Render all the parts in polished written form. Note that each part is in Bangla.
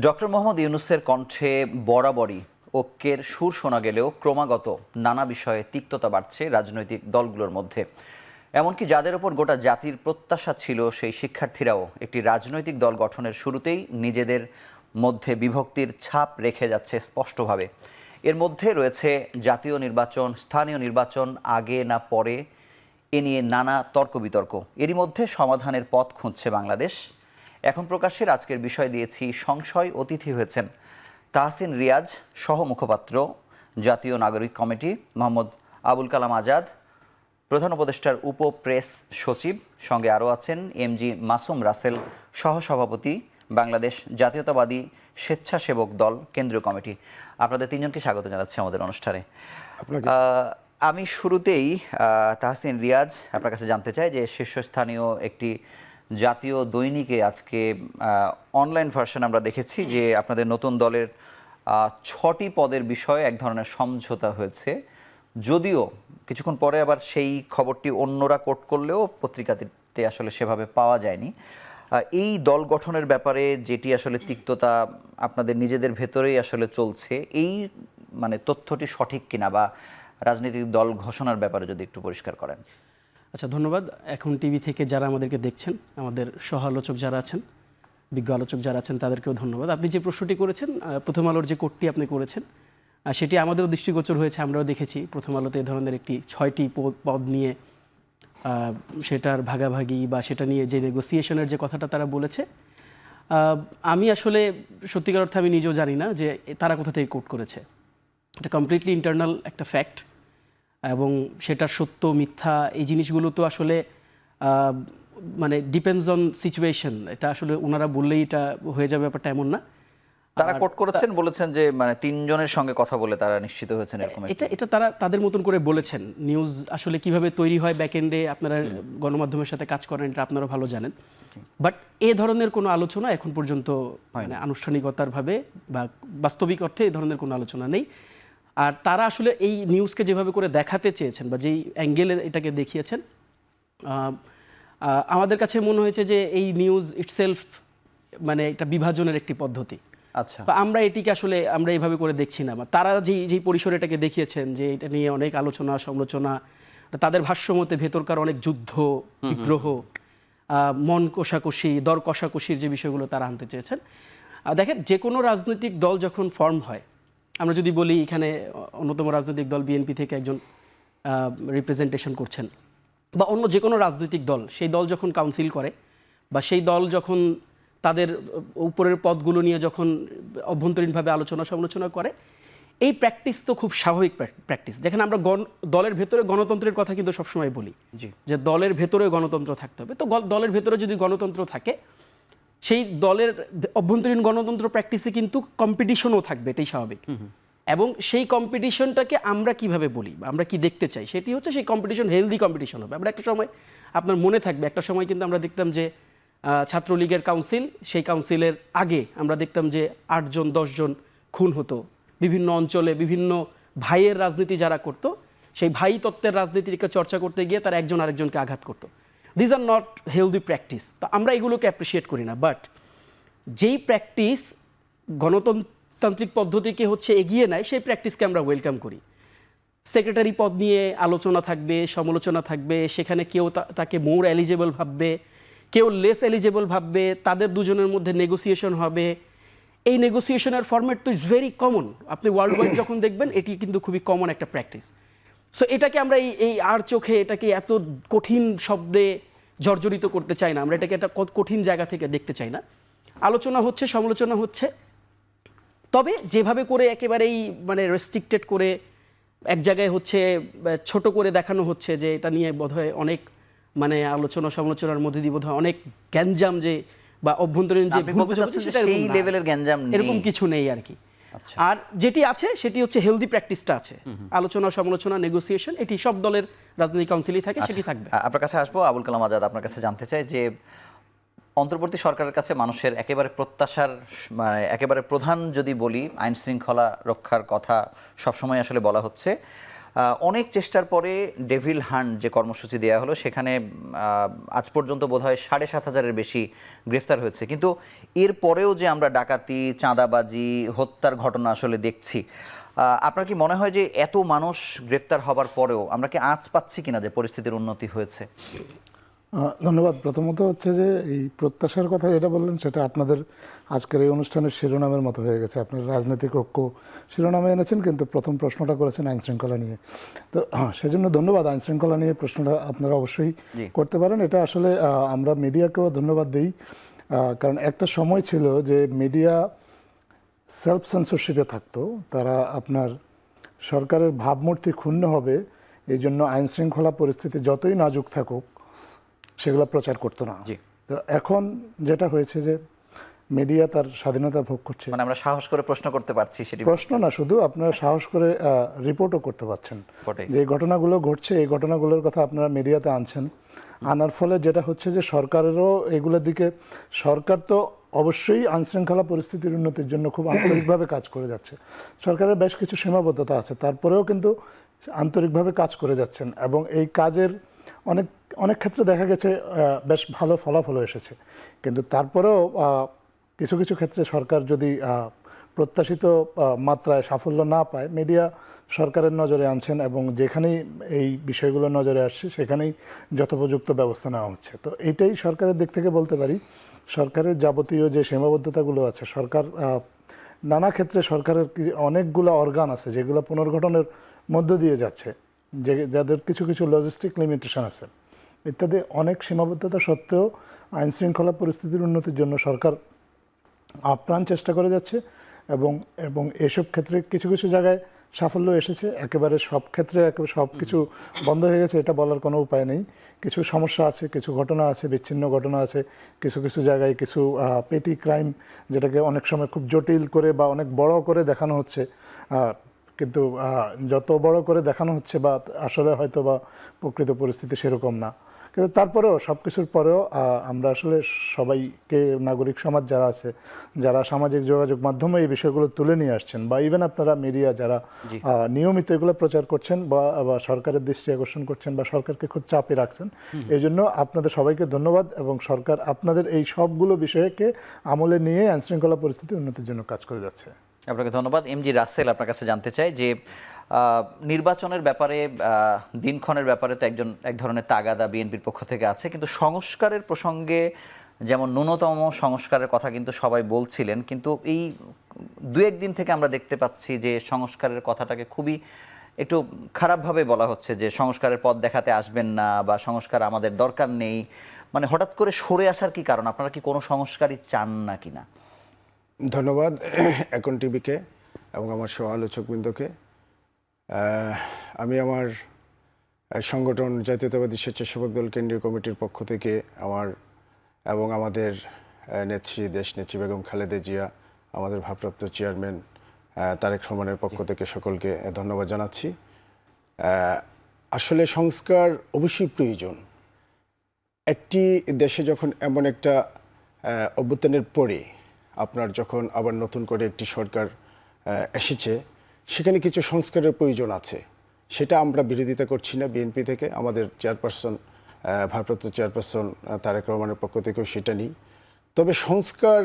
ডক্টর মোহাম্মদ ইউনূসের কণ্ঠে বরাবরই ঐক্যের সুর শোনা গেলেও ক্রমাগত নানা বিষয়ে তিক্ততা বাড়ছে রাজনৈতিক দলগুলোর মধ্যে। এমনকি যাদের ওপর গোটা জাতির প্রত্যাশা ছিল, সেই শিক্ষার্থীরাও একটি রাজনৈতিক দল গঠনের শুরুতেই নিজেদের মধ্যে বিভক্তির ছাপ রেখে যাচ্ছে স্পষ্টভাবে। এর মধ্যে রয়েছে জাতীয় নির্বাচন, স্থানীয় নির্বাচন আগে না পরে, এ নিয়ে নানা তর্ক বিতর্ক। এরই মধ্যে সমাধানের পথ খুঁজছে বাংলাদেশ। এখন প্রকাশ্যের আজকের বিষয় দিয়েছি সংশয় অতিথি হয়েছেন তাহসিন রিয়াজ, সহ মুখপাত্র জাতীয় নাগরিক কমিটি মোহাম্মদ আবুল কালাম আজাদ, প্রধান উপদেষ্টার উপ প্রেস সচিব, সঙ্গে আরও আছেন এমজি মাসুম রাসেল, সহসভাপতি বাংলাদেশ জাতীয়তাবাদী স্বেচ্ছাসেবক দল কেন্দ্রীয় কমিটি। আপনাদের তিনজনকে স্বাগত জানাচ্ছি আমাদের অনুষ্ঠানে। আমি শুরুতেই তাহসিন রিয়াজ, আপনার কাছে জানতে চাই যে শীর্ষস্থানীয় একটি জাতীয় দৈনিকে আজকে অনলাইন ভার্সন আমরা দেখেছি যে আপনাদের নতুন দলের 6টি পদের বিষয়ে এক ধরনের সমঝোতা হয়েছে, যদিও কিছুক্ষণ পরে আবার সেই খবরটি অন্যরা কোট করলেও পত্রিকাতে আসলে সেভাবে পাওয়া যায়নি। এই দল গঠনের ব্যাপারে যেটি আসলে তিক্ততা আপনাদের নিজেদের ভেতরেই আসলে চলছে, এই মানে তথ্যটি সঠিক কিনা বা রাজনৈতিক দল ঘোষণার ব্যাপারে যদি একটু পরিষ্কার করেন। আচ্ছা, ধন্যবাদ। এখন টিভি থেকে যারা আমাদেরকে দেখছেন, আমাদের সহ আলোচক যারা আছেন, বিজ্ঞ আলোচক যারা আছেন, তাদেরকেও ধন্যবাদ। আপনি যে প্রশ্নটি করেছেন, প্রথম আলোর যে কোটটি আপনি করেছেন, সেটি আমাদেরও দৃষ্টিগোচর হয়েছে। আমরাও দেখেছি প্রথম আলোতে এ ধরনের একটি 6টি পদ নিয়ে সেটার ভাগাভাগি বা সেটা নিয়ে যে নেগোসিয়েশনের যে কথাটা তারা বলেছে, আমি আসলে সত্যিকার অর্থে আমি নিজেও জানি না যে তারা কোথা থেকে কোট করেছে। এটা কমপ্লিটলি ইন্টারনাল একটা ফ্যাক্ট, এবং সেটার সত্য মিথ্যা এই জিনিসগুলো তো আসলে মানে ডিপেন্ডস অন সিচুয়েশন। এটা আসলে ওনারা বললেই এটা হয়ে যাবে, ব্যাপারটা এমন না। তারা কোট করেছেন, বলেছেন যে মানে তিনজনের সঙ্গে কথা বলে তারা নিশ্চিত হয়েছেন এরকম। এটা তারা তাদের মতন করে বলেছেন। নিউজ আসলে কিভাবে তৈরি হয় ব্যাকএন্ডে, আপনারা গণমাধ্যমের সাথে কাজ করেন, এটা আপনারা ভালো জানেন। বাট এ ধরনের কোনো আলোচনা এখন পর্যন্ত মানে আনুষ্ঠানিকতার ভাবে বা বাস্তবিক অর্থে এ ধরনের কোনো আলোচনা নেই। আর তারা আসলে এই নিউজকে যেভাবে করে দেখাতে চেয়েছেন বা যেই অ্যাঙ্গেলে এটাকে দেখিয়েছেন, আমাদের কাছে মনে হয়েছে যে এই নিউজ ইটসেলফ মানে একটা বিভাজনের একটি পদ্ধতি। আচ্ছা, আমরা এটিকে আসলে আমরা এইভাবে করে দেখছি না। তারা যেই পরিসরে এটাকে দেখিয়েছেন যে এটা নিয়ে অনেক আলোচনা সমালোচনা, তাদের ভাষ্যমতে ভেতরকার অনেক যুদ্ধ বিগ্রহ, মন কষাকষি, দর কষাকষির যে বিষয়গুলো তারা আনতে চেয়েছেন। দেখেন, যে কোনো রাজনৈতিক দল যখন ফর্ম হয়, আমরা যদি বলি এখানে অন্যতম রাজনৈতিক দল বিএনপি থেকে একজন রিপ্রেজেন্টেশন করছেন, বা অন্য যে কোনো রাজনৈতিক দল, সেই দল যখন কাউন্সিল করে বা সেই দল যখন তাদের উপরের পদগুলো নিয়ে যখন অভ্যন্তরীণভাবে আলোচনা সমালোচনা করে, এই প্র্যাকটিস তো খুব স্বাভাবিক প্র্যাকটিস। যেখানে আমরা দলের ভেতরে গণতন্ত্রের কথা কিন্তু সবসময় বলি যে দলের ভেতরে গণতন্ত্র থাকতে হবে। তো দলের ভেতরে যদি গণতন্ত্র থাকে, সেই দলের অভ্যন্তরীণ গণতন্ত্র প্র্যাকটিসে কিন্তু কম্পিটিশনও থাকবে, এটাই স্বাভাবিক। এবং সেই কম্পিটিশনটাকে আমরা কিভাবে বলি বা আমরা কি দেখতে চাই, সেটি হচ্ছে সেই কম্পিটিশন হেলদি কম্পিটিশন হবে। আমরা একটা সময়, আপনার মনে থাকবে, একটা সময় কিন্তু আমরা দেখতাম যে ছাত্রলীগের কাউন্সিল, সেই কাউন্সিলের আগে আমরা দেখতাম যে 8 জন 10 জন খুন হতো বিভিন্ন অঞ্চলে। বিভিন্ন ভাইয়ের রাজনীতি যারা করতো, সেই ভাই তত্ত্বের রাজনীতিকে চর্চা করতে গিয়ে তারা একজন আরেকজনকে আঘাত করতো। This are not healthy practice. তো আমরা এগুলোকে অ্যাপ্রিসিয়েট করি না। বাট যেই প্র্যাকটিস গণতান্ত্রিক পদ্ধতিকে হচ্ছে এগিয়ে নেয়, সেই প্র্যাকটিসকে আমরা ওয়েলকাম করি। সেক্রেটারি পদ নিয়ে আলোচনা থাকবে, সমালোচনা থাকবে, সেখানে কেউ তাকে মোর এলিজেবল ভাববে, কেউ লেস এলিজেবল ভাববে, তাদের দুজনের মধ্যে নেগোসিয়েশন হবে। এই নেগোসিয়েশনের ফরম্যাট তো ইজ ভেরি কমন। আপনি ওয়ার্ল্ড ওয়াইড যখন দেখবেন, এটি কিন্তু খুবই কমন একটা প্র্যাকটিস। সো এটাকে আমরা এই আর চোখে এটাকে এত কঠিন শব্দে জর্জরিত করতে চাই না। আমরা এটাকে একটা কঠিন জায়গা থেকে দেখতে চাই না। আলোচনা হচ্ছে, সমালোচনা হচ্ছে, তবে যেভাবে করে একেবারেই মানে রেস্ট্রিক্টেড করে এক জায়গায় হচ্ছে ছোট করে দেখানো হচ্ছে যে এটা নিয়ে বোধহয় অনেক মানে আলোচনা সমালোচনার মধ্যে দিয়ে বোধহয় অনেক গ্যাঞ্জাম যে বা অভ্যন্তরীণ যে সেই লেভেলের গ্যাঞ্জাম এরকম কিছু নেই আর কি। আর যেটি আছে সেটি হচ্ছে হেলদি প্র্যাকটিসটা আছে, আলোচনা সমালোচনা নেগোসিয়েশন, এটি সব দলের রাজনৈতিক কাউন্সিলই থাকে, সেটি থাকবে। আপনার কাছে আসবো আবুল কালাম আজাদ, আপনার কাছে জানতে চাই যে অন্তর্বর্তী সরকারের কাছে মানুষের একেবারে প্রত্যাশার মানে একেবারে প্রধান যদি বলি, আইন শৃঙ্খলা রক্ষার কথা সবসময় আসলে বলা হচ্ছে। অনেক চেষ্টার পরে ডেভিল হান্ট যে কর্মসূচি দেওয়া হলো সেখানে আজ পর্যন্ত বোধহয় 7,500-এর বেশি গ্রেফতার হয়েছে, কিন্তু এর পরেও যে আমরা ডাকাতি, চাঁদাবাজি, হত্যার ঘটনা আসলে দেখছি, আপনার কি মনে হয় যে এত মানুষ গ্রেফতার হবার পরেও আমরা কি আঁচ পাচ্ছি কিনা যে পরিস্থিতির উন্নতি হয়েছে? ধন্যবাদ। প্রথমত হচ্ছে যে এই প্রত্যাশার কথা যেটা বললেন সেটা আপনাদের আজকের এই অনুষ্ঠানের শিরোনামের মতো হয়ে গেছে। আপনার রাজনৈতিক ঐক্য শিরোনামে এনেছেন, কিন্তু প্রথম প্রশ্নটা করেছেন আইন শৃঙ্খলা নিয়ে। তো সেজন্য ধন্যবাদ। আইন শৃঙ্খলা নিয়ে প্রশ্নটা আপনারা অবশ্যই করতে পারেন। এটা আসলে আমরা মিডিয়াকেও ধন্যবাদ দিই, কারণ একটা সময় ছিল যে মিডিয়া সেলফ সেন্সরশিপে থাকতো। তারা আপনার সরকারের ভাবমূর্তি ক্ষুণ্ণ হবে এই জন্য আইন শৃঙ্খলা পরিস্থিতি যতই নাজুক থাকুক সেগুলো প্রচার করতো না। তো এখন যেটা হয়েছে যে মিডিয়া তার স্বাধীনতা ভোগ করছে, মানে আমরা সাহস করে প্রশ্ন করতে পারছি, সেটি প্রশ্ন না শুধু, আপনারা সাহস করে রিপোর্টও করতে পারছেন। যে ঘটনাগুলো ঘটছে এই ঘটনাগুলোর কথা আপনারা মিডিয়াতে আনছেন, আনার ফলে যেটা হচ্ছে যে সরকারেরও এগুলোর দিকে, সরকার তো অবশ্যই আইনশৃঙ্খলা পরিস্থিতির উন্নতির জন্য খুব আন্তরিকভাবে কাজ করে যাচ্ছে। সরকারের বেশ কিছু সীমাবদ্ধতা আছে, তারপরেও কিন্তু আন্তরিকভাবে কাজ করে যাচ্ছেন এবং এই কাজের অনেক অনেক ক্ষেত্রে দেখা গেছে বেশ ভালো ফলাফল এসেছে। কিন্তু তারপরেও কিছু কিছু ক্ষেত্রে সরকার যদি প্রত্যাশিত মাত্রায় সাফল্য না পায়, মিডিয়া সরকারের নজরে আনছেন এবং যেখানেই এই বিষয়গুলো নজরে আসছে সেখানেই যথোপযুক্ত ব্যবস্থা নেওয়া হচ্ছে। তো এইটাই সরকারের দিক থেকে বলতে পারি, সরকারের যাবতীয় যে সীমাবদ্ধতাগুলো আছে, সরকার নানা ক্ষেত্রে সরকারের অনেকগুলো অর্গান আছে যেগুলো পুনর্গঠনের মধ্য দিয়ে যাচ্ছে, যাদের কিছু কিছু লজিস্টিক লিমিটেশন আছে ইত্যাদি, অনেক সীমাবদ্ধতা সত্ত্বেও আইন শৃঙ্খলা পরিস্থিতির উন্নতির জন্য সরকার আপ্রাণ চেষ্টা করে যাচ্ছে এবং এবং এসব ক্ষেত্রে কিছু কিছু জায়গায় সাফল্য এসেছে। একেবারে সব ক্ষেত্রে একেবারে সব কিছু বন্ধ হয়ে গেছে এটা বলার কোনো উপায় নেই। কিছু সমস্যা আছে, কিছু ঘটনা আছে, বিচ্ছিন্ন ঘটনা আছে, কিছু কিছু জায়গায় কিছু পেটি ক্রাইম যেটাকে অনেক সময় খুব জটিল করে বা অনেক বড় করে দেখানো হচ্ছে, কিন্তু যত বড় করে দেখানো হচ্ছে বা আসলে হয়তো বা প্রকৃত পরিস্থিতি সেরকম না। কিন্তু তারপরেও সব কিছুর পরেও আমরা আসলে সবাইকে, নাগরিক সমাজ যারা আছে, যারা সামাজিক যোগাযোগ মাধ্যমে এই বিষয়গুলো তুলে নিয়ে আসছেন, বা ইভেন আপনারা মিডিয়া যারা নিয়মিত এগুলো প্রচার করছেন বা সরকারের দৃষ্টি আকর্ষণ করছেন বা সরকারকে খুব চাপে রাখছেন, এই জন্য আপনাদের সবাইকে ধন্যবাদ। এবং সরকার আপনাদের এই সবগুলো বিষয়কে আমলে নিয়ে আইনশৃঙ্খলা পরিস্থিতি উন্নতির জন্য কাজ করে যাচ্ছে। আপনাকে ধন্যবাদ। এমজি রাসেল, আপনার কাছে জানতে চাই যে নির্বাচনের ব্যাপারে, দিনক্ষণের ব্যাপারে তো এক ধরনের তাগাদা বিএনপির পক্ষ থেকে আছে, কিন্তু সংস্কারের প্রসঙ্গে যেমন ন্যূনতম সংস্কারের কথা কিন্তু সবাই বলছিলেন, কিন্তু এই 2-1 দিন থেকে আমরা দেখতে পাচ্ছি যে সংস্কারের কথাটাকে খুবই একটু খারাপভাবে বলা হচ্ছে, যে সংস্কারের পথ দেখাতে আসবেন না বা সংস্কার আমাদের দরকার নেই। মানে হঠাৎ করে সরে আসার কি কারণ? আপনারা কি কোনো সংস্কারই চান না কিনা? ধন্যবাদ এখন টিভিকে এবং আমার সহ আলোচকবৃন্দকে। আমি আমার সংগঠন জাতীয়তাবাদী স্বেচ্ছাসেবক দল কেন্দ্রীয় কমিটির পক্ষ থেকে আমার এবং আমাদের নেত্রী, দেশনেত্রী বেগম খালেদা জিয়া, আমাদের ভারপ্রাপ্ত চেয়ারম্যান তারেক রহমানের পক্ষ থেকে সকলকে ধন্যবাদ জানাচ্ছি। আসলে সংস্কার অবশ্যই প্রয়োজন। একটি দেশে যখন এমন একটা অভ্যুত্থানের পরে আপনার যখন আবার নতুন করে একটি সরকার এসেছে, সেখানে কিছু সংস্কারের প্রয়োজন আছে। সেটা আমরা বিরোধিতা করছি না বিএনপি থেকে, আমাদের চেয়ারপারসন, ভারপ্রাপ্ত চেয়ারপারসন তারেক রহমানের পক্ষ থেকেও সেটা নেই। তবে সংস্কার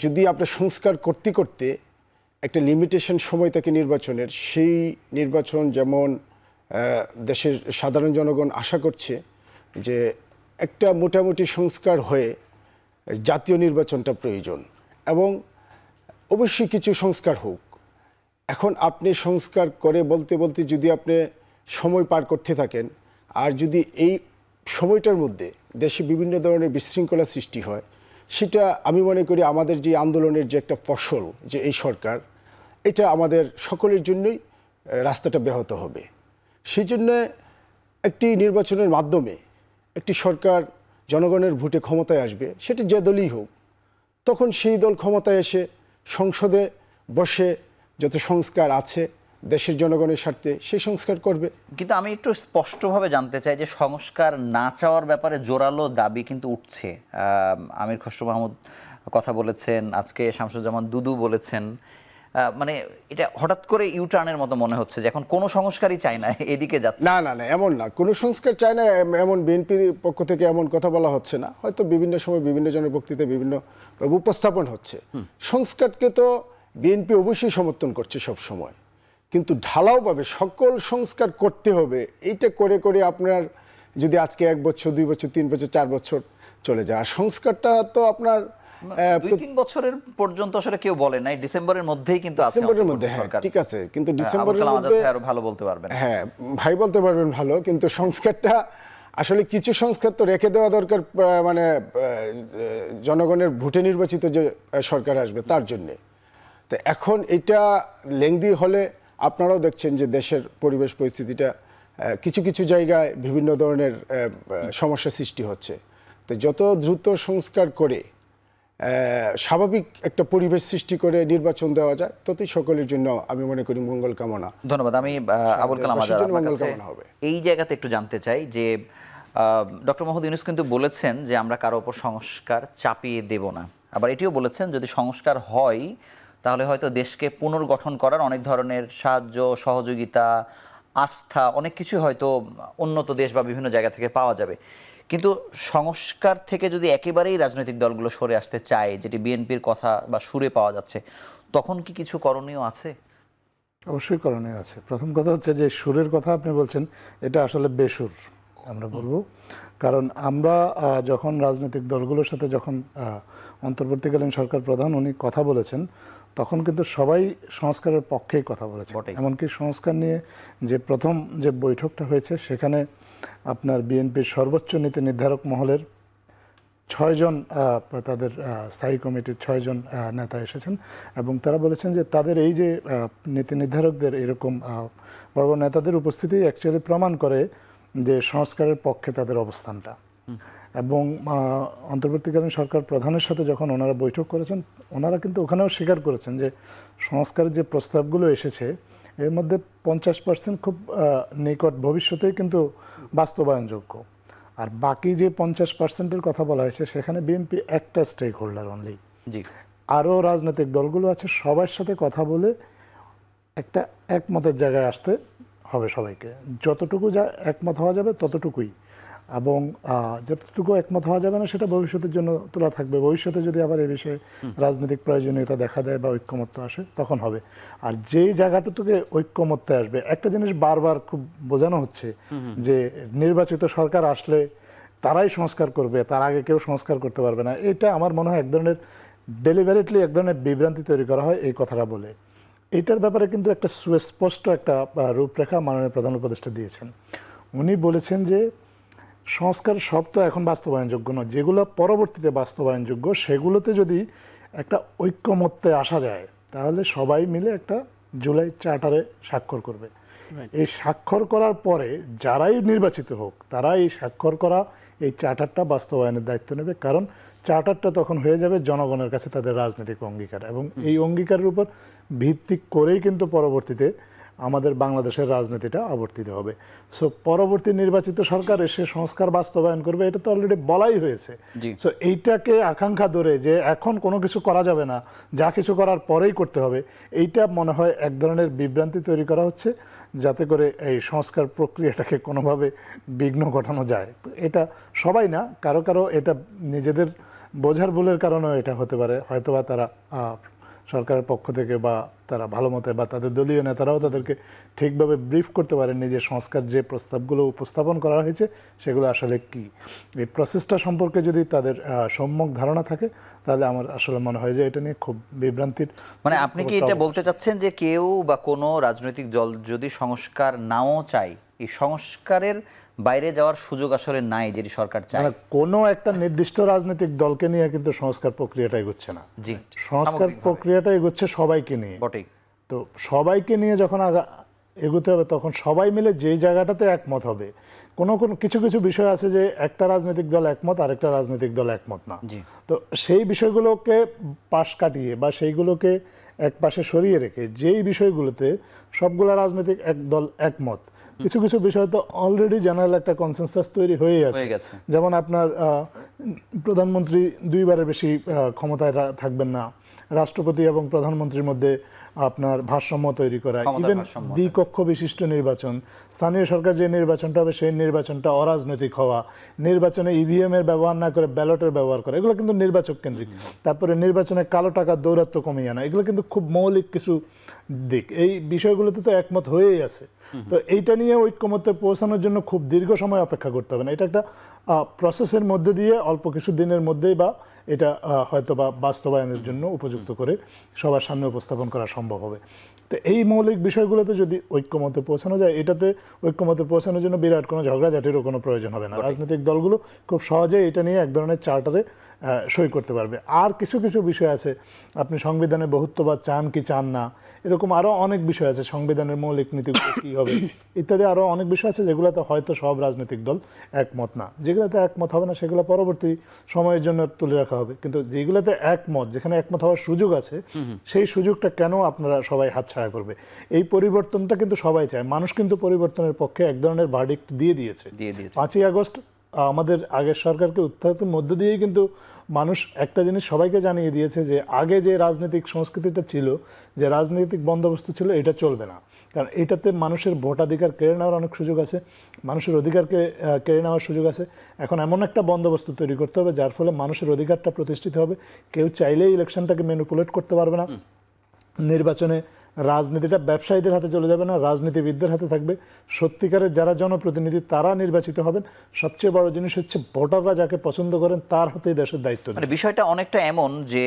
যদি আপনার সংস্কার করতে করতে একটা লিমিটেশন সময় থাকে নির্বাচনের, সেই নির্বাচন যেমন দেশের সাধারণ জনগণ আশা করছে যে একটা মোটামুটি সংস্কার হয়ে জাতীয় নির্বাচনটা প্রয়োজন এবং অবশ্যই কিছু সংস্কার হোক। এখন আপনি সংস্কার করে বলতে বলতে যদি আপনি সময় পার করতে থাকেন, আর যদি এই সময়টার মধ্যে দেশে বিভিন্ন ধরনের বিশৃঙ্খলা সৃষ্টি হয়, সেটা আমি মনে করি আমাদের যে আন্দোলনের যে একটা ফসল, যে এই সরকার, এটা আমাদের সকলের জন্যই রাস্তাটা ব্যাহত হবে। সেই জন্য একটি নির্বাচনের মাধ্যমে একটি সরকার জনগণের ভোটে ক্ষমতায় আসবে, সেটা যে দলই হোক, তখন সেই দল ক্ষমতায় এসে সংসদে বসে যত সংস্কার আছে দেশের জনগণের স্বার্থে সেই সংস্কার করবে। কিন্তু আমি একটু স্পষ্টভাবে জানতে চাই যে সংস্কার না চাওয়ার ব্যাপারে জোরালো দাবি কিন্তু উঠছে। আমির খসরু মাহমুদ কথা বলেছেন, আজকে শামসুজ্জামান দুদু বলেছেন, মানে এটা হঠাৎ করে ইউটার্নের মতো মনে হচ্ছে যে এখন কোনো সংস্কারই চাই না, এদিকে যাচ্ছে। না না না, এমন না, কোনো সংস্কার চায় না এমন বিএনপির পক্ষ থেকে এমন কথা বলা হচ্ছে না। হয়তো বিভিন্ন সময় বিভিন্ন জনের বক্তৃতায় বিভিন্ন উপস্থাপন হচ্ছে। সংস্কারকে তো বিএনপি অবশ্যই সমর্থন করছে সব সময়, কিন্তু ঢালাওভাবে সকল সংস্কার করতে হবে এইটা করে করে আপনার যদি আজকে 1 বছর 2 বছর 3 বছর 4 বছর চলে যায়, আর সংস্কারটা তো আপনার 2-3 বছরের পর্যন্ত আসলে কেউ বলে নাই, ডিসেম্বরের মধ্যেই কিন্তু আছে ডিসেম্বরের মধ্যে। অন্তর্বর্তী হ্যাঁ সরকার। ঠিক আছে, কিন্তু আবুল ডিসেম্বরের কালাম আজাদ মধ্যে ভাই আরো ভালো বলতে পারবেন। হ্যাঁ ভাই বলতে পারবেন ভালো, কিন্তু সংস্কারটা আসলে কিছু সংস্কার তো রেখে দেওয়া দরকার, মানে জনগণের ভোটে নির্বাচিত যে সরকার আসবে তার জন্যে। তো এখন এটা লেংদি হলে আপনারাও দেখছেন যে দেশের পরিবেশ পরিস্থিতিটা কিছু কিছু জায়গায় বিভিন্ন ধরনের সমস্যা সৃষ্টি হচ্ছে। তো যত দ্রুত সংস্কার করে স্বাভাবিক একটা পরিবেশ সৃষ্টি করে নির্বাচন দেওয়া যায় ততই সকলের জন্য আমি মনে করি মঙ্গল কামনা। ধন্যবাদ। আমি আবুল কালাম আজাদ আপনার কাছে এই জায়গাতে একটু জানতে চাই যে ডক্টর মোহাম্মদ ইউনূস কিন্তু বলেছেন যে আমরা কারো ওপর সংস্কার চাপিয়ে দেব না, আবার এটিও বলেছেন যদি সংস্কার হয় তাহলে হয়তো দেশকে পুনর্গঠন করার অনেক ধরনের সাহায্য সহযোগিতা আস্থা অনেক কিছু হয়তো উন্নত দেশ বা বিভিন্ন জায়গা থেকে পাওয়া যাবে। কিন্তু সংস্কার থেকে যদি একেবারেই রাজনৈতিক দলগুলো সরে আসতে চায়, যেটি বিএনপির কথা বা সুরে পাওয়া যাচ্ছে, তখন কি কিছু করণীয় আছে? অবশ্যই করণীয় আছে। প্রথম কথা হচ্ছে যে সুরের কথা আপনি বলছেন, এটা আসলে বেসুর আমরা বলবো। কারণ আমরা যখন রাজনৈতিক দলগুলোর সাথে যখন অন্তর্বর্তীকালীন সরকার প্রধান উনি কথা বলেছেন, তখন কিন্তু সবাই সংস্কারের পক্ষেই কথা বলেছে। এমনকি সংস্কার নিয়ে যে প্রথম যে বৈঠকটা হয়েছে সেখানে আপনার বিএনপির সর্বোচ্চ নীতি নির্ধারক মহলের 6 জন তাদের স্থায়ী কমিটির 6 জন নেতা এসেছেন এবং তারা বলেছেন যে তাদের এই যে নীতি নির্ধারকদের এরকম বড় বড় নেতাদের উপস্থিতি অ্যাকচুয়ালি প্রমাণ করে যে সংস্কারের পক্ষে তাদের অবস্থানটা। এবং অন্তর্বর্তীকালীন সরকার প্রধানের সাথে যখন ওনারা বৈঠক করেছেন, ওনারা কিন্তু ওখানেও স্বীকার করেছেন যে সংস্কারের যে প্রস্তাবগুলো এসেছে এর মধ্যে 50% খুব নিকট ভবিষ্যতেই কিন্তু বাস্তবায়নযোগ্য। আর বাকি যে 50%-এর কথা বলা হয়েছে সেখানে বিএনপি একটা স্টেক হোল্ডার অনলি। জি, আরও রাজনৈতিক দলগুলো আছে, সবার সাথে কথা বলে একটা একমতের জায়গায় আসতে হবে সবাইকে। যতটুকু যা একমত হওয়া যাবে ততটুকুই, এবং যতটুকু একমত হওয়া যাবে না সেটা ভবিষ্যতের জন্য তোলা থাকবে। ভবিষ্যতে যদি আবার এই বিষয়ে রাজনৈতিক প্রয়োজনীয়তা দেখা দেয় বা ঐক্যমত্য আসে তখন হবে। আর যেই জায়গাটুকুকে ঐক্যমত্যে আসবে, একটা জিনিস বারবার খুব বোঝানো হচ্ছে যে নির্বাচিত সরকার আসলে তারাই সংস্কার করবে, তার আগে কেউ সংস্কার করতে পারবে না। এটা আমার মনে হয় এক ধরনের ডেলিভারেটলি এক ধরনের বিভ্রান্তি তৈরি করা হয় এই কথাটা বলে। এটার ব্যাপারে কিন্তু একটা সুস্পষ্ট একটা রূপরেখা মাননীয় প্রধান উপদেষ্টা দিয়েছেন। উনি বলেছেন যে সংস্কার সব তো এখন বাস্তবায়নযোগ্য নয়, যেগুলো পরবর্তীতে বাস্তবায়নযোগ্য সেগুলোতে যদি একটা ঐক্যমত্যে আসা যায় তাহলে সবাই মিলে একটা জুলাই চার্টারে স্বাক্ষর করবে। এই স্বাক্ষর করার পরে যারাই নির্বাচিত হোক তারা এই স্বাক্ষর করা এই চার্টারটা বাস্তবায়নের দায়িত্ব নেবে, কারণ চার্টারটা তখন হয়ে যাবে জনগণের কাছে তাদের রাজনৈতিক অঙ্গীকার, এবং এই অঙ্গীকারের উপর ভিত্তি করেই কিন্তু পরবর্তীতে আমাদের বাংলাদেশের রাজনীতিটা আবর্তিত হবে। সো পরবর্তী নির্বাচিত সরকার এসে সংস্কার বাস্তবায়ন করবে, এটা তো অলরেডি বলাই হয়েছে। সো এইটাকে আকাঙ্ক্ষা ধরে যে এখন কোনো কিছু করা যাবে না, যা কিছু করার পরেই করতে হবে, এইটা মনে হয় এক ধরনের বিভ্রান্তি তৈরি করা হচ্ছে যাতে করে এই সংস্কার প্রক্রিয়াটাকে কোনোভাবে বিঘ্ন ঘটানো যায়। এটা সবাই না, কারো কারো এটা নিজেদের বোঝার ভুলের কারণেও এটা হতে পারে। হয়তোবা তারা সরকারের পক্ষ থেকে বা তারা ভালো মতে বা তাদের দলীয় নেতারাও তাদেরকে ঠিকভাবে ব্রিফ করতে পারেননি যে সংস্কার যে প্রস্তাবগুলো উপস্থাপন করা হয়েছে সেগুলো আসলে কি। এই প্রসেসটা সম্পর্কে যদি তাদের সম্যক ধারণা থাকে তাহলে আমার আসলে মনে হয় যে এটা নিয়ে খুব বিভ্রান্তির, মানে আপনি কি এটা বলতে চাচ্ছেন যে কেউ বা কোনো রাজনৈতিক দল যদি সংস্কার নাও চায়, এই সংস্কারের বাইরে যাওয়ার সুযোগ আসলে নাই যেটি সরকার চায়? মানে কোনো একটা নির্দিষ্ট রাজনৈতিক দলকে নিয়ে কিন্তু সংস্কার প্রক্রিয়াটা এগোচ্ছে না। জি, সংস্কার প্রক্রিয়াটা এগোচ্ছে সবাইকে নিয়ে। বটেই। তো সবাইকে নিয়ে যখন এগোতে হবে তখন সবাই মিলে যেই জায়গাটাতে একমত হবে। কোনো কিছু কিছু বিষয় আছে যে একটা রাজনৈতিক দল একমত আর একটা রাজনৈতিক দল একমত না। তো সেই বিষয়গুলোকে পাশ কাটিয়ে বা সেইগুলোকে এক পাশে সরিয়ে রেখে যেই বিষয়গুলোতে সবগুলা রাজনৈতিক দল একমত কিছু কিছু বিষয় তো অলরেডি জেনারেল একটা কনসেনসাস তৈরি হয়ে হয়ে আছে। গেছে। যেমন আপনার প্রধানমন্ত্রী 2বারের বেশি ক্ষমতায় থাকবেন না, রাষ্ট্রপতি এবং প্রধানমন্ত্রীর মধ্যে আপনার ভারসাম্য তৈরি করা, ক্ষমতার ইভেন ভারসাম্য। দ্বিকক্ষ বিশিষ্ট নির্বাচন, স্থানীয় সরকার যে নির্বাচনটা হবে সেই নির্বাচনটা অরাজনৈতিক হওয়া, নির্বাচনে ইভিএম এর ব্যবহার না করে ব্যালটের ব্যবহার করা, এগুলো কিন্তু নির্বাচক কেন্দ্রিক। তারপরে নির্বাচনে কালো টাকার দৌরাত্ম্য কমিয়ে আনা, এগুলো কিন্তু খুব মৌলিক কিছু দিক। এই বিষয়গুলোতে তো একমত হয়েই আছে। তো এইটা নিয়ে ঐক্যমত্যে পৌঁছানোর জন্য খুব দীর্ঘ সময় অপেক্ষা করতে হবে না, এটা একটা প্রসেসের মধ্যে দিয়ে অল্প কিছু দিনের মধ্যেই বা এটা হয়তো বা বাস্তবায়নের জন্য উপযুক্ত করে সবার সামনে উপস্থাপন করা সম্ভব হবে। তো এই মৌলিক বিষয়গুলোতে যদি ঐক্যমতে পৌঁছানো যায়, এটাতে ঐক্যমতে পৌঁছানোর জন্য বিরাট কোনো ঝগড়াঝাটিরও কোনো প্রয়োজন হবে না। রাজনৈতিক দলগুলো খুব সহজে এটা নিয়ে এক ধরনের চার্টারে সই করতে পারবে। আর কিছু কিছু বিষয় আছে, আপনি সংবিধানে বহুত্ববাদ চান কি চান না, এরকম আরও অনেক বিষয় আছে, সংবিধানের মৌলিক নীতিগুলো কী হবে ইত্যাদি আরও অনেক বিষয় আছে যেগুলোতে হয়তো সব রাজনৈতিক দল একমত না। যেগুলোতে একমত হবে না সেগুলো পরবর্তী সময়ের জন্য তুলে রাখা হবে, কিন্তু যেগুলোতে একমত, যেখানে একমত হওয়ার সুযোগ আছে, সেই সুযোগটা কেন আপনারা সবাই হাতছাড়া করবে? এই পরিবর্তনটা কিন্তু সবাই চায়, মানুষ কিন্তু পরিবর্তনের পক্ষে এক ধরনের ভার্ডিক্ট দিয়ে দিয়েছে। 5ই আগস্ট আমাদের আগের সরকারকে উত্থানের মধ্য দিয়েই কিন্তু মানুষ একটা জিনিস সবাইকে জানিয়ে দিয়েছে যে আগে যে রাজনৈতিক সংস্কৃতিটা ছিল, যে রাজনৈতিক বন্দোবস্ত ছিল, এটা চলবে না। কারণ এটাতে মানুষের ভোটাধিকার কেড়ে নেওয়ার অনেক সুযোগ আছে, মানুষের অধিকারকে কেড়ে নেওয়ার সুযোগ আছে। এখন এমন একটা বন্দোবস্ত তৈরি করতে হবে যার ফলে মানুষের অধিকারটা প্রতিষ্ঠিত হবে, কেউ চাইলেই ইলেকশনটাকে ম্যানিপুলেট করতে পারবে না। নির্বাচনে রাজনীতিটা ব্যবসায়ীদের হাতে চলে যাবে না, রাজনীতিবিদদের হাতে থাকবে। সত্যিকারের যারা জনপ্রতিনিধি তারা নির্বাচিত হবেন। সবচেয়ে বড় জিনিস হচ্ছে ভোটাররা যাকে পছন্দ করেন তার হাতেই দেশের দায়িত্ব দেবে। মানে বিষয়টা অনেকটা এমন যে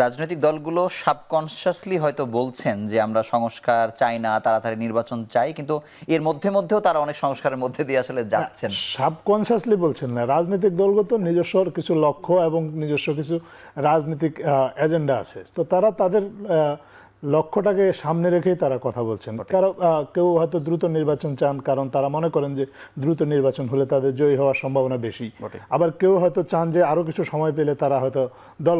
রাজনৈতিক দলগুলো সাবকনসিয়াসলি হয়তো বলছেন যে আমরা সংস্কার চাই না, তাড়াতাড়ি নির্বাচন চাই, কিন্তু এর মধ্যেও তারা অনেক সংস্কারের মধ্যে দিয়ে আসলে যাচ্ছেন। সাবকনসিয়াসলি বলছেন না, রাজনৈতিক দলগত নিজস্ব কিছু লক্ষ্য এবং নিজস্ব কিছু রাজনৈতিক এজেন্ডা আছে, তো তারা তাদের লক্ষ্যটাকে সামনে রেখেই তারা কথা বলছেন। কারণ কেউ হয়তো দ্রুত নির্বাচন চান, কারণ তারা মনে করেন যে দ্রুত নির্বাচন হলে তাদের জয়ী হওয়ার সম্ভাবনা বেশি। আবার কেউ হয়তো চান যে আরও কিছু সময় পেলে তারা হয়তো দল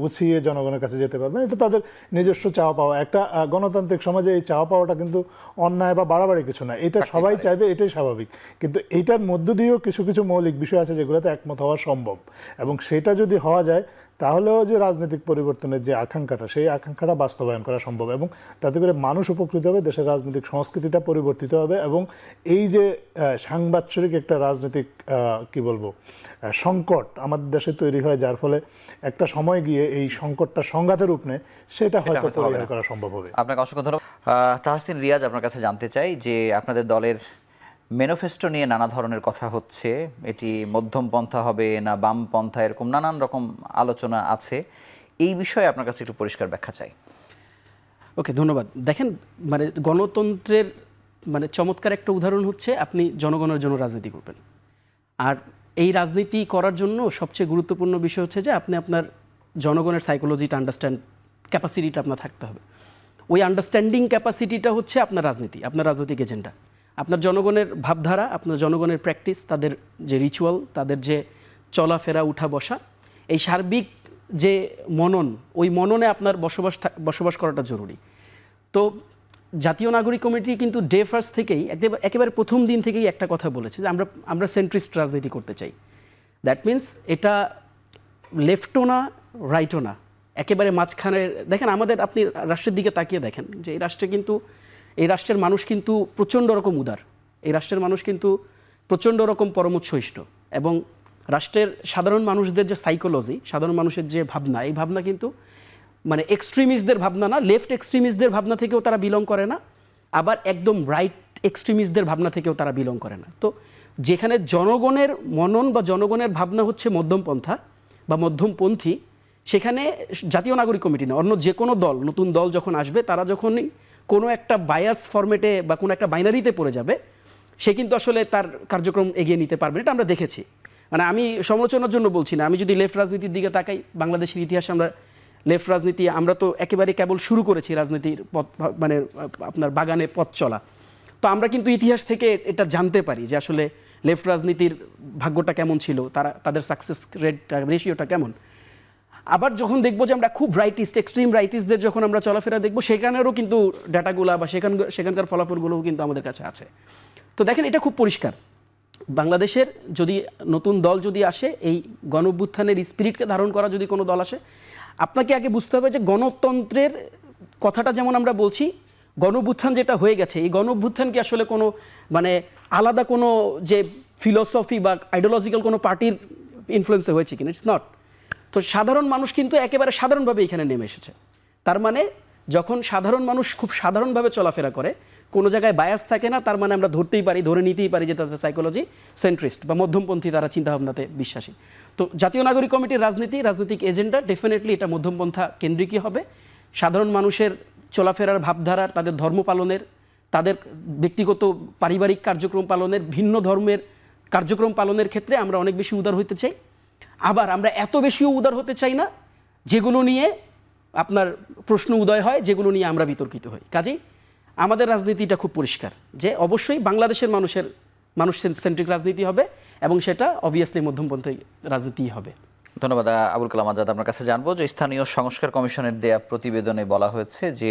গুছিয়ে জনগণের কাছে যেতে পারবেন। এটা তাদের নিজস্ব চাওয়া পাওয়া। একটা গণতান্ত্রিক সমাজে এই চাওয়া পাওয়াটা কিন্তু অন্যায় বা বাড়াবাড়ি কিছু না, এটা সবাই চাইবে, এটাই স্বাভাবিক। কিন্তু এইটার মধ্য দিয়েও কিছু কিছু মৌলিক বিষয় আছে যেগুলোতে একমত হওয়া সম্ভব, এবং সেটা যদি হওয়া যায় তাহলেও যে রাজনৈতিক পরিবর্তনের যে আকাঙ্ক্ষাটা, সেই আকাঙ্ক্ষাটা বাস্তবায়ন করা সম্ভব, এবং তাতে করে মানুষ উপকৃত হবে, দেশের রাজনৈতিক সংস্কৃতিটা পরিবর্তিত হবে, এবং এই যে সাংবাৎসরিক একটা রাজনৈতিক কি বলবো সংকট আমাদের দেশে তৈরি হয়, যার ফলে একটা সময় গিয়ে এই সংকটটা সংঘাতের রূপ নেয়, সেটা হয়তো পরিহার করা সম্ভব হবে। আপনাকে অসংখ্য ধন্যবাদ। তাহসিন রিয়াজ, আপনার কাছে জানতে চাই যে আপনাদের দলের ম্যানিফেস্টো নিয়ে নানা ধরনের কথা হচ্ছে, এটি মধ্যম পন্থা হবে না বাম পন্থা, এরকম নানান রকম আলোচনা আছে। এই বিষয়ে আপনার কাছে একটু পরিষ্কার ব্যাখ্যা চাই। ওকে, ধন্যবাদ। দেখেন, মানে গণতন্ত্রের মানে চমৎকার একটা উদাহরণ হচ্ছে আপনি জনগণের জন্য রাজনীতি করবেন, আর এই রাজনীতি করার জন্য সবচেয়ে গুরুত্বপূর্ণ বিষয় হচ্ছে যে আপনি আপনার জনগণের সাইকোলজিটা আন্ডারস্ট্যান্ড ক্যাপাসিটিটা আপনার থাকতে হবে। ওই আন্ডারস্ট্যান্ডিং ক্যাপাসিটিটা হচ্ছে আপনার রাজনীতি, আপনার রাজনৈতিক এজেন্ডা। আপনার জনগণের ভাবধারা, আপনার জনগণের প্র্যাকটিস, তাদের যে রিচুয়াল, তাদের যে চলাফেরা উঠা বসা, এই সার্বিক যে মনন, ওই মননে আপনার বসবাস করাটা জরুরি। তো জাতীয় নাগরিক কমিটি কিন্তু ডে ফার্স্ট থেকেই একেবারে প্রথম দিন থেকেই একটা কথা বলেছে যে আমরা সেন্ট্রিস্ট রাজনীতি করতে চাই। দ্যাট মিন্স এটা লেফটও না রাইটও না, একেবারে মাঝখানে। দেখেন আমাদের, আপনি রাষ্ট্রের দিকে তাকিয়ে দেখেন যে এই রাষ্ট্রের মানুষ কিন্তু প্রচণ্ড রকম উদার, এই রাষ্ট্রের মানুষ কিন্তু প্রচণ্ড রকম পরমোচ্ছহিষ্ণু, এবং রাষ্ট্রের সাধারণ মানুষদের যে সাইকোলজি, সাধারণ মানুষের যে ভাবনা, এই ভাবনা কিন্তু মানে এক্সট্রিমিস্টদের ভাবনা না, লেফট এক্সট্রিমিস্টদের ভাবনা থেকেও তারা বিলং করে না, আবার একদম রাইট এক্সট্রিমিস্টদের ভাবনা থেকেও তারা বিলং করে না। তো যেখানে জনগণের মনন বা জনগণের ভাবনা হচ্ছে মধ্যমপন্থা বা মধ্যমপন্থী, সেখানে জাতীয় নাগরিক কমিটি না, অন্য যে কোনো দল, নতুন দল যখন আসবে, তারা যখনই কোনো একটা বায়াস ফরম্যাটে বা কোনো একটা বাইনারিতে পড়ে যাবে, সে কিন্তু আসলে তার কার্যক্রম এগিয়ে নিতে পারবে। এটা আমরা দেখেছি। মানে আমি সমালোচনার জন্য বলছি না, আমি যদি লেফট রাজনীতির দিকে তাকাই, বাংলাদেশের ইতিহাসে আমরা লেফট রাজনীতি, আমরা তো একেবারে কেবল শুরু করেছি রাজনীতির পথ, মানে আপনার বাগানে পথ চলা। তো আমরা কিন্তু ইতিহাস থেকে এটা জানতে পারি যে আসলে লেফট রাজনীতির ভাগ্যটা কেমন ছিল, তাদের সাকসেস রেটটা, রেশিওটা কেমন। আবার যখন দেখবো যে আমরা খুব রাইটিস্ট এক্সট্রিম রাইটিস্টদের যখন আমরা চলাফেরা দেখবো, সেখানেরও কিন্তু ডাটাগুলা বা সেখানকার ফলাফলগুলোও কিন্তু আমাদের কাছে আছে। তো দেখেন, এটা খুব পরিষ্কার, বাংলাদেশের যদি নতুন দল যদি আসে, এই গণঅভ্যুত্থানের স্পিরিটকে ধারণ করা যদি কোনো দল আসে, আপনাকে আগে বুঝতে হবে যে গণতন্ত্রের কথাটা যেমন আমরা বলছি, গণঅভ্যুত্থান যেটা হয়ে গেছে, এই গণঅভ্যুত্থান কি আসলে কোনো মানে আলাদা কোনো যে ফিলোসফি বা আইডিওলজিক্যাল কোনো পার্টির ইনফ্লুয়েন্সে হয়েছে কিনা? It's not. তো সাধারণ মানুষ কিন্তু একেবারে সাধারণভাবে এখানে নেমে এসেছে। তার মানে যখন সাধারণ মানুষ খুব সাধারণভাবে চলাফেরা করে, কোনো জায়গায় বায়াস থাকে না, তার মানে আমরা ধরে নিতেই পারি যে তাদের সাইকোলজি সেন্ট্রিস্ট বা মধ্যমপন্থী, তারা চিন্তাভাবনাতে বিশ্বাসী। তো জাতীয় নাগরিক কমিটির রাজনৈতিক এজেন্ডা ডেফিনেটলি এটা মধ্যমপন্থা কেন্দ্রিকই হবে। সাধারণ মানুষের চলাফেরার ভাবধারার, তাদের ধর্ম পালনের, তাদের ব্যক্তিগত পারিবারিক কার্যক্রম পালনের, ভিন্ন ধর্মের কার্যক্রম পালনের ক্ষেত্রে আমরা অনেক বেশি উদার হতে চাই। আবার আমরা এত বেশিও উদার হতে চাই না যেগুলো নিয়ে আপনার প্রশ্ন উদয় হয়, যেগুলো নিয়ে আমরা বিতর্কিত হই। কাজেই আমাদের রাজনীতিটা খুব পরিষ্কার যে অবশ্যই বাংলাদেশের মানুষ সেন্ট্রিক রাজনীতি হবে, এবং সেটা অবভিয়াসলি মধ্যমপন্থী রাজনীতিই হবে। ধন্যবাদ আবুল কালাম আজাদ। আপনার কাছে জানবো যে স্থানীয় সংস্কার কমিশনের দেয়া প্রতিবেদনে বলা হয়েছে যে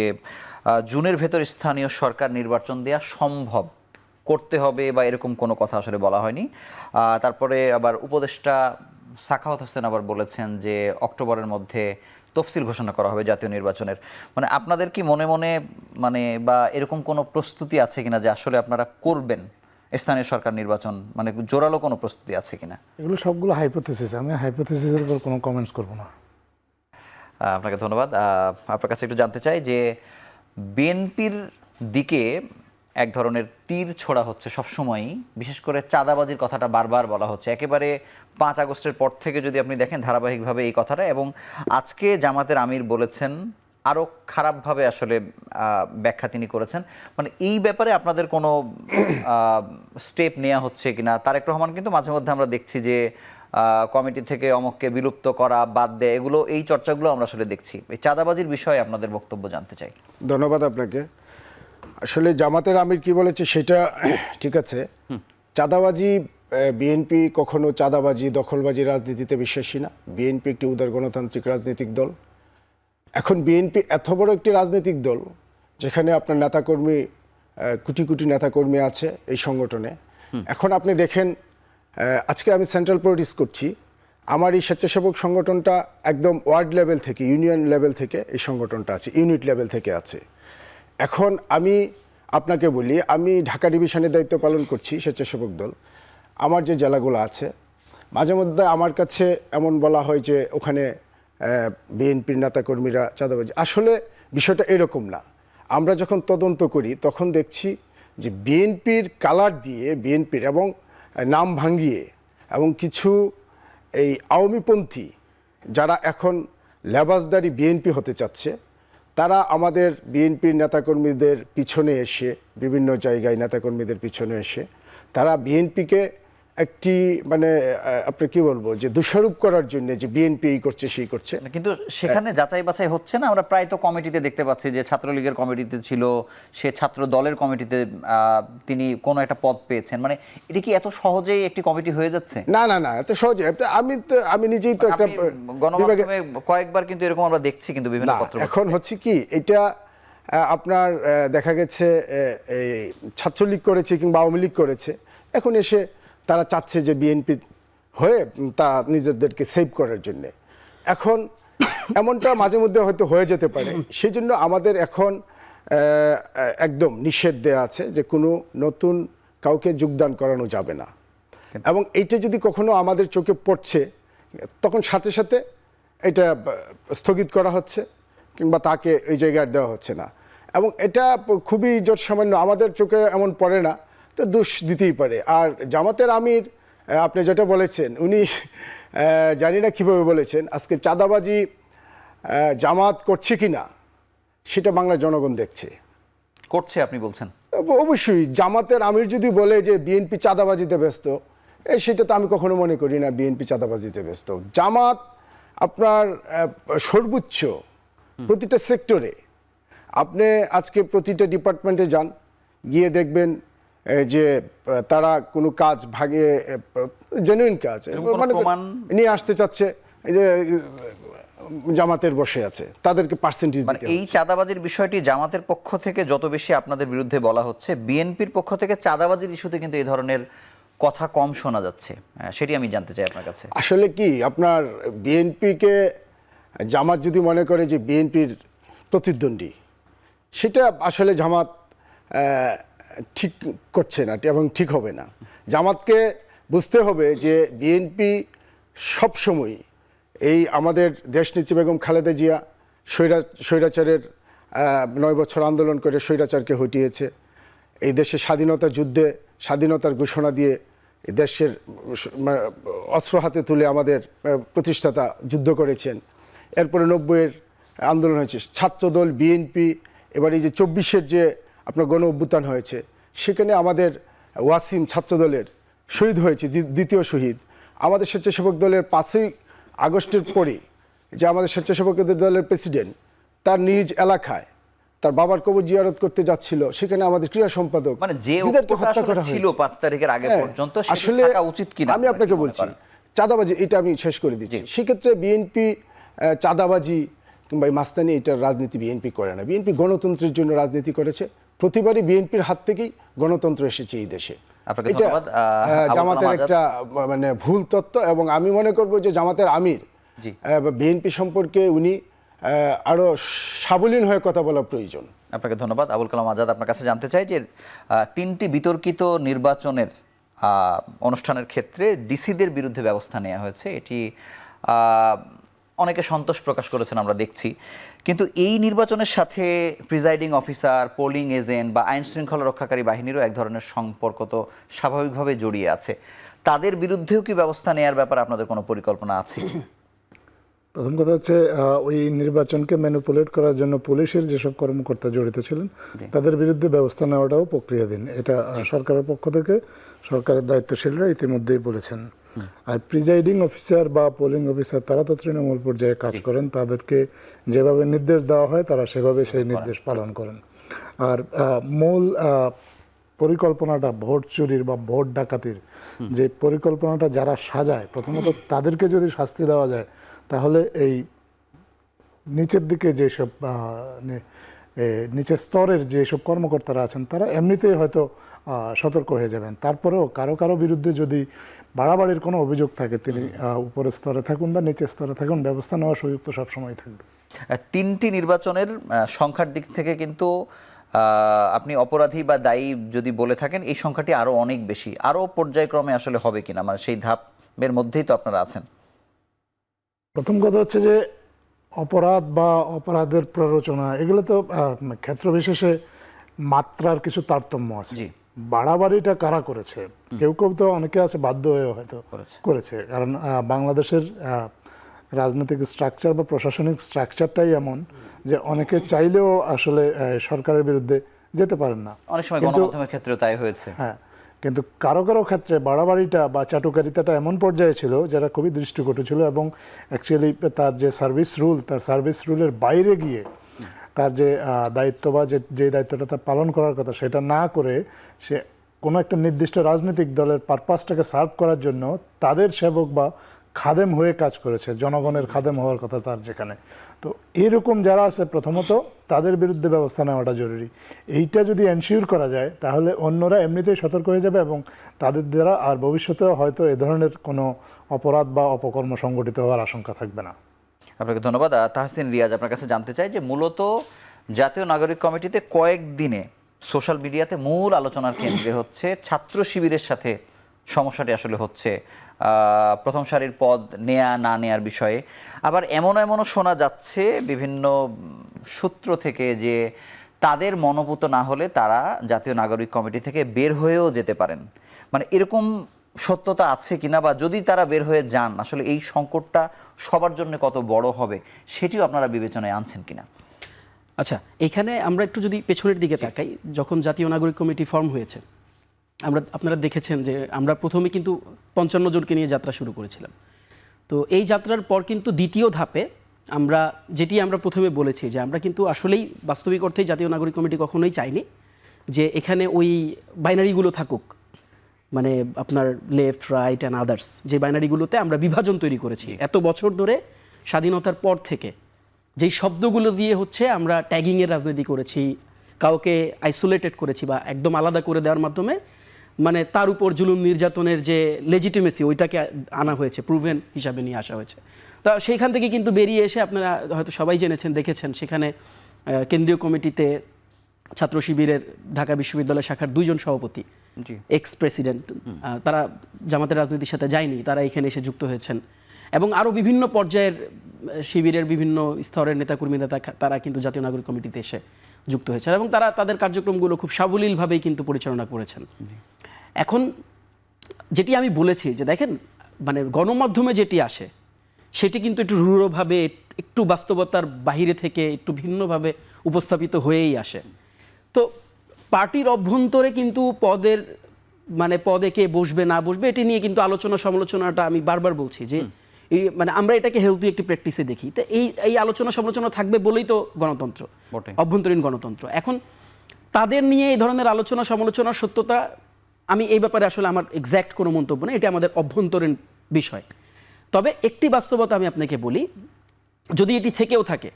জুনের ভেতর স্থানীয় সরকার নির্বাচন দেয়া সম্ভব, করতে হবে বা এরকম কোনো কথা আসলে বলা হয়নি। তারপরে আবার উপদেষ্টা সাখাওয়াত হোসেন আবার বলেছেন যে অক্টোবরের মধ্যে তফসিল ঘোষণা করা হবে জাতীয় নির্বাচনের। মানে আপনাদের কি মনে মনে মানে বা এরকম কোনো প্রস্তুতি আছে কিনা যে আসলে আপনারা করবেন স্থানীয় সরকার নির্বাচন, মানে জোরালো কোনো প্রস্তুতি আছে কিনা? এগুলো সবগুলো হাইপোথেসিস, আমি হাইপোথেসিসের উপর কোনো কমেন্টস করব না। আপনাকে ধন্যবাদ। আপনার কাছে একটু জানতে চাই যে বিএনপির দিকে এক ধরনের তীর ছোড়া হচ্ছে সবসময়ই, বিশেষ করে চাঁদাবাজির কথাটা বারবার বলা হচ্ছে। একেবারে 5 আগস্টের পর থেকে যদি আপনি দেখেন ধারাবাহিকভাবে এই কথাটা, এবং আজকে জামাতের আমির বলেছেন আরও খারাপভাবে আসলে ব্যাখ্যা তিনি করেছেন। মানে এই ব্যাপারে আপনাদের কোনো স্টেপ নেওয়া হচ্ছে কিনা? তারেক রহমান কিন্তু মাঝে মধ্যে আমরা দেখছি যে কমিটি থেকে অমককে বিলুপ্ত করা, বাদ দেয়, এগুলো এই চর্চাগুলো আমরা আসলে দেখছি। এই চাঁদাবাজির বিষয়ে আপনাদের বক্তব্য জানতে চাই। ধন্যবাদ আপনাকে। আসলে জামাতের আমির কি বলেছে সেটা ঠিক আছে। চাঁদাবাজি, বিএনপি কখনো চাঁদাবাজি দখলবাজি রাজনীতিতে বিশ্বাসী না। বিএনপি একটি উদার গণতান্ত্রিক রাজনৈতিক দল। এখন বিএনপি এত বড় একটি রাজনৈতিক দল যেখানে আপনার নেতাকর্মী, কোটি কোটি নেতাকর্মী আছে এই সংগঠনে। এখন আপনি দেখেন, আজকে আমি সেন্ট্রাল পলিটিক্স করছি, আমার এই স্বেচ্ছাসেবক সংগঠনটা একদম ওয়ার্ড লেভেল থেকে, ইউনিয়ন লেভেল থেকে এই সংগঠনটা আছে, ইউনিট লেভেল থেকে আছে। এখন আমি আপনাকে বলি, আমি ঢাকা ডিভিশনের দায়িত্ব পালন করছি স্বেচ্ছাসেবক দল। আমার যে জেলাগুলো আছে, মাঝে মধ্যে আমার কাছে এমন বলা হয় যে ওখানে বিএনপির নেতাকর্মীরা চাঁদাবাজি। আসলে বিষয়টা এরকম না। আমরা যখন তদন্ত করি তখন দেখছি যে বিএনপির কালার দিয়ে, বিএনপির এবং নাম ভাঙিয়ে, এবং কিছু এই আওয়ামীপন্থী যারা এখন লেবাসদারি বিএনপি হতে চাচ্ছে, তারা আমাদের বিএনপির নেতাকর্মীদের পিছনে এসে, বিভিন্ন জায়গায় নেতাকর্মীদের পিছনে এসে তারা বিএনপিকে একটি মানে আপনি কি বলবো যে দোষারোপ করার জন্য যে বিএনপি এই করছে সেই করছে। কিন্তু সেখানে যাচাই বাছাই হচ্ছে না। আমরা প্রায় তো কমিটিতে দেখতে পাচ্ছি যে ছাত্রলীগের কমিটিতে ছিল, সে ছাত্র দলের কমিটিতে তিনি কোনো একটা পদ পেয়েছেন। মানে এটা কি এত সহজেই একটি কমিটি হয়ে যাচ্ছে? না না না, এত সহজে। আমি নিজেই তো একটা গণমাধ্যমে কয়েকবার কিন্তু এরকম আমরা দেখছি কিন্তু বিভিন্ন পত্র। এখন হচ্ছে কি, এটা আপনার দেখা গেছে ছাত্রলীগ করেছে কিংবা আওয়ামী লীগ করেছে, এখন এসে তারা চাচ্ছে যে বিএনপি হয়ে তা নিজেদেরকে সেভ করার জন্য। এখন এমনটা মাঝে মধ্যে হয়তো হয়ে যেতে পারে। সেই জন্য আমাদের এখন একদম নিষেধ দেয়া আছে যে কোনো নতুন কাউকে যোগদান করানো যাবে না। এবং এইটা যদি কখনো আমাদের চোখে পড়ছে, তখন সাথে সাথে এটা স্থগিত করা হচ্ছে কিংবা তাকে এই জায়গায় দেওয়া হচ্ছে না। এবং এটা খুবই জোট সামান্য, আমাদের চোখে এমন পড়ে না, তো দোষ দিতেই পারে। আর জামাতের আমির আপনি যেটা বলেছেন, উনি জানি না কীভাবে বলেছেন, আজকে চাঁদাবাজি জামাত করছে কি না সেটা বাংলার জনগণ দেখছে। করছে আপনি বলছেন? অবশ্যই। জামাতের আমির যদি বলে যে বিএনপি চাঁদাবাজিতে ব্যস্ত, সেটা তো আমি কখনো মনে করি না বিএনপি চাঁদাবাজিতে ব্যস্ত। জামাত আপনার সর্বোচ্চ প্রতিটা সেক্টরে, আপনি আজকে প্রতিটা ডিপার্টমেন্টে যান, গিয়ে দেখবেন যে তারা কোনো কাজ ভাগে, জেনুইন কাজ মানে নিয়ে আসতে চাচ্ছে। এই যে জামাতের বসে আছে, তাদেরকে পার্সেন্টেজ মানে এই চাঁদাবাজির বিষয়টি জামাতের পক্ষ থেকে যত বেশি আপনাদের বিরুদ্ধে বলা হচ্ছে, বিএনপির পক্ষ থেকে চাঁদাবাজির ইস্যুতে কিন্তু এই ধরনের কথা কম শোনা যাচ্ছে। সেটি আমি জানতে চাই আপনার কাছে। আসলে কি আপনার বিএনপিকে জামাত যদি মনে করে যে বিএনপির প্রতিদ্বন্দ্বী, সেটা আসলে জামাত ঠিক করছে না এবং ঠিক হবে না। জামাতকে বুঝতে হবে যে বিএনপি সবসময় এই আমাদের দেশনেত্রী বেগম খালেদা জিয়া স্বৈরাচারের 9 বছর আন্দোলন করে স্বৈরাচারকে হটিয়েছে, এই দেশের স্বাধীনতা যুদ্ধে স্বাধীনতার ঘোষণা দিয়ে এই দেশের অস্ত্র হাতে তুলে আমাদের প্রতিষ্ঠাতা যুদ্ধ করেছেন। এরপরে 90-এর আন্দোলন হয়েছে, ছাত্রদল, বিএনপি, এবার এই যে 24-এর যে আপনার গণ অভ্যুত্থান হয়েছে, সেখানে আমাদের ওয়াসিম ছাত্রদলের শহীদ হয়েছে, দ্বিতীয় শহীদ। আমাদের স্বেচ্ছাসেবক দলের 5ই আগস্টের পরে যে আমাদের স্বেচ্ছাসেবক দলের প্রেসিডেন্ট তার নিজ এলাকায় তার বাবার কবর জিয়ারত করতে যাচ্ছিল, সেখানে আমাদের ক্রীড়া সম্পাদক মানে যে হত্যা করা ছিল 5 তারিখের আগে পর্যন্ত আসলে থাকা উচিত কিনা আমি আপনাকে বলছি, চাঁদাবাজি এটা আমি শেষ করে দিচ্ছি। সেক্ষেত্রে বিএনপি চাঁদাবাজি কিংবা মাস্তানি এটার রাজনীতি বিএনপি করে না। বিএনপি গণতন্ত্রের জন্য রাজনীতি করেছে, প্রতিবারই বিএনপির হাত থেকেই গণতন্ত্র এসেছে এই দেশে। এটা জামাতের একটা মানে ভুল তত্ত্ব, এবং আমি মনে করব যে জামাতের আমির বিএনপি সম্পর্কে উনি আরো সাবলীল হয়ে কথা বলা প্রয়োজন। আপনাকে ধন্যবাদ। আবুল কালাম আজাদ, আপনার কাছে জানতে চাই যে 3টি বিতর্কিত নির্বাচনের অনুষ্ঠানের ক্ষেত্রে ডিসিদের বিরুদ্ধে ব্যবস্থা নেওয়া হয়েছে, এটি অনেকে সন্তোষ প্রকাশ করেছেন আমরা দেখছি, কিন্তু এই নির্বাচনের সাথে প্রিজাইডিং অফিসার, পোলিং এজেন্ট বা আইন শৃঙ্খলা রক্ষাকারী বাহিনীরও এক ধরনের সম্পর্ক তো স্বাভাবিকভাবে জড়িয়ে আছে। তাদের বিরুদ্ধেও কি ব্যবস্থা নেওয়ার ব্যাপারে আপনাদের কোনো পরিকল্পনা আছে? প্রথম কথা হচ্ছে ওই নির্বাচনকে ম্যানিপুলেট করার জন্য পুলিশের যেসব কর্মকর্তা জড়িত ছিলেন তাদের বিরুদ্ধে ব্যবস্থা নেওয়াটাও প্রক্রিয়াধীন। এটা সরকারের পক্ষ থেকে সরকারের দায়িত্বশীলরা ইতিমধ্যেই বলেছেন। আর প্রিজাইডিং অফিসার বা পোলিং অফিসার তারা তো তৃণমূল পর্যায়ে কাজ করেন, তাদেরকে যেভাবে নির্দেশ দেওয়া হয় তারা সেভাবে সেই নির্দেশ পালন করেন। আর মূল পরিকল্পনাটা ভোট চুরির বা ভোট ডাকাতির যে পরিকল্পনাটা যারা সাজায়, প্রথমত তাদেরকে যদি শাস্তি দেওয়া যায় তাহলে এই নিচের দিকে যেসব নিচের স্তরের যেসব কর্মকর্তারা আছেন তারা এমনিতেই হয়তো সতর্ক হয়ে যাবেন। তারপরেও কারো কারো বিরুদ্ধে যদি বাড়াবাড়ির কোনো অভিযোগ থাকে, তিনি উপরের স্তরে থাকুন বা নিচের স্তরে থাকুন, ব্যবস্থা নেওয়ার সুযোগ তো সবসময় থাকবে। 3টি নির্বাচনের সংখ্যার দিক থেকে কিন্তু আপনি অপরাধী বা দায়ী যদি বলে থাকেন, এই সংখ্যাটি আরও অনেক বেশি, আরও পর্যায়ক্রমে আসলে হবে কিনা, মানে সেই ধাপের মধ্যেই তো আপনারা আছেন। প্রথম কথা হচ্ছে যে অপরাধ বা অপরাধের প্ররোচনা এগুলো তো ক্ষেত্র বিশেষে মাত্রার কিছু তারতম্য আছে। বাড়াবাড়িটা কারা করেছে, কেউ কেউ তো অনেকে আছে বাধ্য হয়ে হয়তো করেছে, কারণ বাংলাদেশের রাজনৈতিক স্ট্রাকচার বা প্রশাসনিক স্ট্রাকচারটাই এমন যে অনেকে চাইলেও আসলে সরকারের বিরুদ্ধে যেতে পারেন না। অনেক সময় গণমাধ্যমের ক্ষেত্রে তাই হয়েছে। হ্যাঁ, কিন্তু কারো কারো ক্ষেত্রে বাড়াবাড়িটা বা চাটুকারিতাটা এমন পর্যায়ে ছিল যেটা খুবই দৃষ্টিকটু ছিল, এবং অ্যাকচুয়ালি তার যে সার্ভিস রুল, তার সার্ভিস রুলের বাইরে গিয়ে তার যে দায়িত্ব বা যে দায়িত্বটা তার পালন করার কথা সেটা না করে সে কোনো একটা নির্দিষ্ট রাজনৈতিক দলের পারপাসটাকে সার্ভ করার জন্য তাদের সেবক বা খাদেম হয়ে কাজ করেছে, জনগণের খাদেম হওয়ার কথা তার যেখানে। তো এরকম যারা আছে প্রথমত তাদের বিরুদ্ধে ব্যবস্থা নেওয়াটা জরুরি। এইটা যদি এনশিওর করা যায় তাহলে অন্যরা এমনিতেই সতর্ক হয়ে যাবে এবং তাদের দ্বারা আর ভবিষ্যতেও হয়তো এ ধরনের কোনো অপরাধ বা অপকর্ম সংগঠিত হওয়ার আশঙ্কা থাকবে না। আপনাকে ধন্যবাদ। তাহসিন রিয়াজ, আপনার কাছে জানতে চাই যে মূলত জাতীয় নাগরিক কমিটিতে কয়েকদিনে সোশ্যাল মিডিয়াতে মূল আলোচনার কেন্দ্রে হচ্ছে ছাত্র শিবিরের সাথে সমস্যাটি আসলে হচ্ছে প্রথম সারির পদ নেয়া না নেয়ার বিষয়ে। আবার এমনও শোনা যাচ্ছে বিভিন্ন সূত্র থেকে যে তাদের মনোভূত না হলে তারা জাতীয় নাগরিক কমিটি থেকে বের হয়েও যেতে পারেন। মানে এরকম সত্যতা আছে কিনা, বা যদি তারা বের হয়ে যান আসলে এই সংকটটা সবার জন্য কত বড় হবে সেটিও আপনারা বিবেচনায় আনছেন কিনা? আচ্ছা, এখানে আমরা একটু যদি পেছনের দিকে তাকাই, যখন জাতীয় নাগরিক কমিটি ফর্ম হয়েছে আপনারা দেখেছেন যে আমরা প্রথমে কিন্তু 55 জনকে নিয়ে যাত্রা শুরু করেছিলাম। তো এই যাত্রার পর কিন্তু দ্বিতীয় ধাপে আমরা প্রথমে বলেছি যে আমরা কিন্তু আসলেই বাস্তবিক অর্থেই জাতীয় নাগরিক কমিটি কখনোই চাইনি যে এখানে ওই বাইনারিগুলো থাকুক, মানে আপনার লেফট, রাইট অ্যান্ড আদার্স, যে বাইনারিগুলোতে আমরা বিভাজন তৈরি করেছি এত বছর ধরে স্বাধীনতার পর থেকে যেই শব্দগুলো দিয়ে হচ্ছে আমরা ট্যাগিংয়ের রাজনীতি করেছি, কাউকে আইসোলেটেড করেছি বা একদম আলাদা করে দেওয়ার মাধ্যমে মানে তার উপর জুলুম নির্যাতনের যে লেজিটিমেসি ওইটাকে আনা হয়েছে, প্রুভেন হিসাবে নিয়ে আসা হয়েছে। তা সেইখান থেকে কিন্তু বেরিয়ে এসে আপনারা হয়তো সবাই জেনেছেন, দেখেছেন, সেখানে কেন্দ্রীয় কমিটিতে ছাত্র শিবিরের ঢাকা বিশ্ববিদ্যালয় শাখার 2 জন সভাপতি, এক্স প্রেসিডেন্ট, তারা জামাতের রাজনীতির সাথে যায়নি, তারা এখানে এসে যুক্ত হয়েছেন। এবং আরও বিভিন্ন পর্যায়ের শিবিরের বিভিন্ন স্তরের নেতাকর্মীরা তারা কিন্তু জাতীয় নাগরিক কমিটিতে এসে যুক্ত হয়েছেন এবং তারা তাদের কার্যক্রমগুলো খুব সাবলীলভাবেই কিন্তু পরিচালনা করেছেন। এখন যেটি আমি বলেছি যে দেখেন, মানে গণমাধ্যমে যেটি আসে সেটি কিন্তু একটু রূঢ়ভাবে, একটু বাস্তবতার বাহিরে থেকে একটু ভিন্নভাবে উপস্থাপিত হয়েই আসে। তো পার্টির অভ্যন্তরে কিন্তু পদে কে বসবে না বসবে এটি নিয়ে কিন্তু আলোচনা সমালোচনাটা আমি বারবার বলছি যে এই মানে আমরা এটাকে হেলদি একটি প্র্যাকটিসে দেখি। তো এই আলোচনা সমালোচনা থাকবে বলেই তো গণতন্ত্র, অভ্যন্তরীণ গণতন্ত্র। এখন তাদের নিয়ে এই ধরনের আলোচনা সমালোচনার সত্যতা আমি এই ব্যাপারে আসলে আমার এক্স্যাক্ট কোনো মন্তব্য নেই, এটা আমাদের অভ্যন্তরীণ বিষয়। তবে একটি বাস্তবতা আমি আপনাকে বলি, যদি এটি থেকেও থাকে,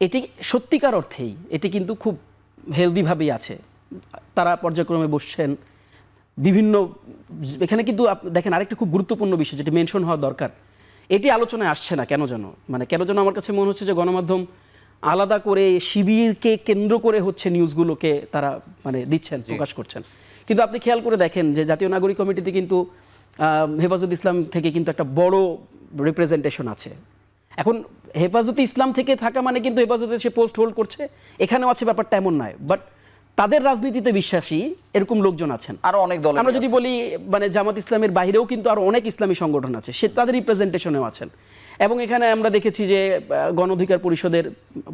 এটি সত্যিকার অর্থেই এটি কিন্তু খুব হেলদিভাবেই আছে। তারা পর্যায়ক্রমে বসছেন বিভিন্ন, এখানে কিন্তু দেখেন আরেকটি খুব গুরুত্বপূর্ণ বিষয় যেটি মেনশন হওয়া দরকার, এটি আলোচনায় আসছে না কেন যেন। মানে কেন যেন আমার কাছে মনে হচ্ছে যে গণমাধ্যম আলাদা করে শিবিরকে কেন্দ্র করে হচ্ছে নিউজগুলোকে তারা মানে দিচ্ছেন, প্রকাশ করছেন। কিন্তু আপনি খেয়াল করে দেখেন যে জাতীয় নাগরিক কমিটিতে কিন্তু হেফাজত ইসলাম থেকে কিন্তু একটা বড় রিপ্রেজেন্টেশন আছে। এখন হেফাজতে ইসলাম থেকে থাকা মানে কিন্তু হেফাজতে সে পোস্ট হোল্ড করছে, এখানেও আছে, ব্যাপারটা এমন নয়। বাট তাদের রাজনীতিতে বিশ্বাসী এরকম লোকজন আছেন আরো অনেক দল। আমরা যদি বলি মানে জামাত ইসলামের বাইরেও কিন্তু আরো অনেক ইসলামী সংগঠন আছে, সে তাদের রিপ্রেজেন্টেশনেও আছেন। এবং এখানে আমরা দেখেছি যে গণ অধিকার পরিষদের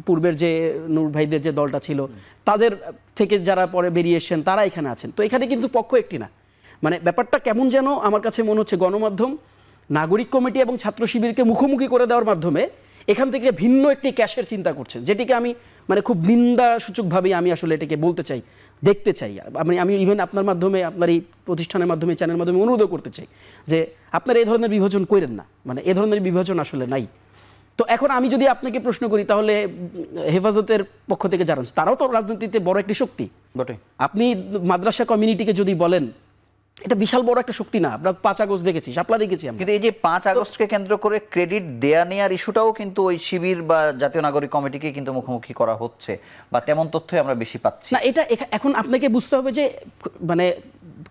পূর্বের যে নূর ভাইদের যে দলটা ছিল তাদের থেকে যারা পরে বেরিয়ে এসেছেন তারা এখানে আছেন। তো এখানে কিন্তু পক্ষ একটি না, মানে ব্যাপারটা কেমন যেন আমার কাছে মনে হচ্ছে গণমাধ্যম নাগরিক কমিটি এবং ছাত্র শিবিরকে মুখোমুখি করে দেওয়ার মাধ্যমে এখান থেকে ভিন্ন একটি ক্যাশের চিন্তা করছেন, যেটিকে আমি মানে খুব নিন্দাসূচকভাবেই আমি আসলে এটাকে বলতে চাই, দেখতে চাই। আমি ইভেন আপনার মাধ্যমে, আপনার এই প্রতিষ্ঠানের মাধ্যমে, চ্যানেলের মাধ্যমে অনুরোধ করতে চাই যে আপনারা এই ধরনের বিভাজন করেন না, মানে এ ধরনের বিভাজন আসলে নাই। তো এখন আমি যদি আপনাকে প্রশ্ন করি তাহলে হেফাজতের পক্ষ থেকে যারা তারাও তো রাজনীতিতে বড় একটি শক্তি বটে। আপনি মাদ্রাসা কমিউনিটিকে যদি বলেন, এটা বিশাল বড় একটা শক্তি না? আমরা 5 আগস্ট দেখেছি, শাপলা দেখেছি। কিন্তু এই যে 5 আগস্টকে কেন্দ্র করে ক্রেডিট দেয়া নেয়ার ইস্যুটাও কিন্তু ওই শিবির বা জাতীয় নাগরিক কমিটিকে কিন্তু মুখোমুখি করা হচ্ছে, বা তেমন তথ্যই আমরা বেশি পাচ্ছি না। এটা এখন আপনাকে বুঝতে হবে যে মানে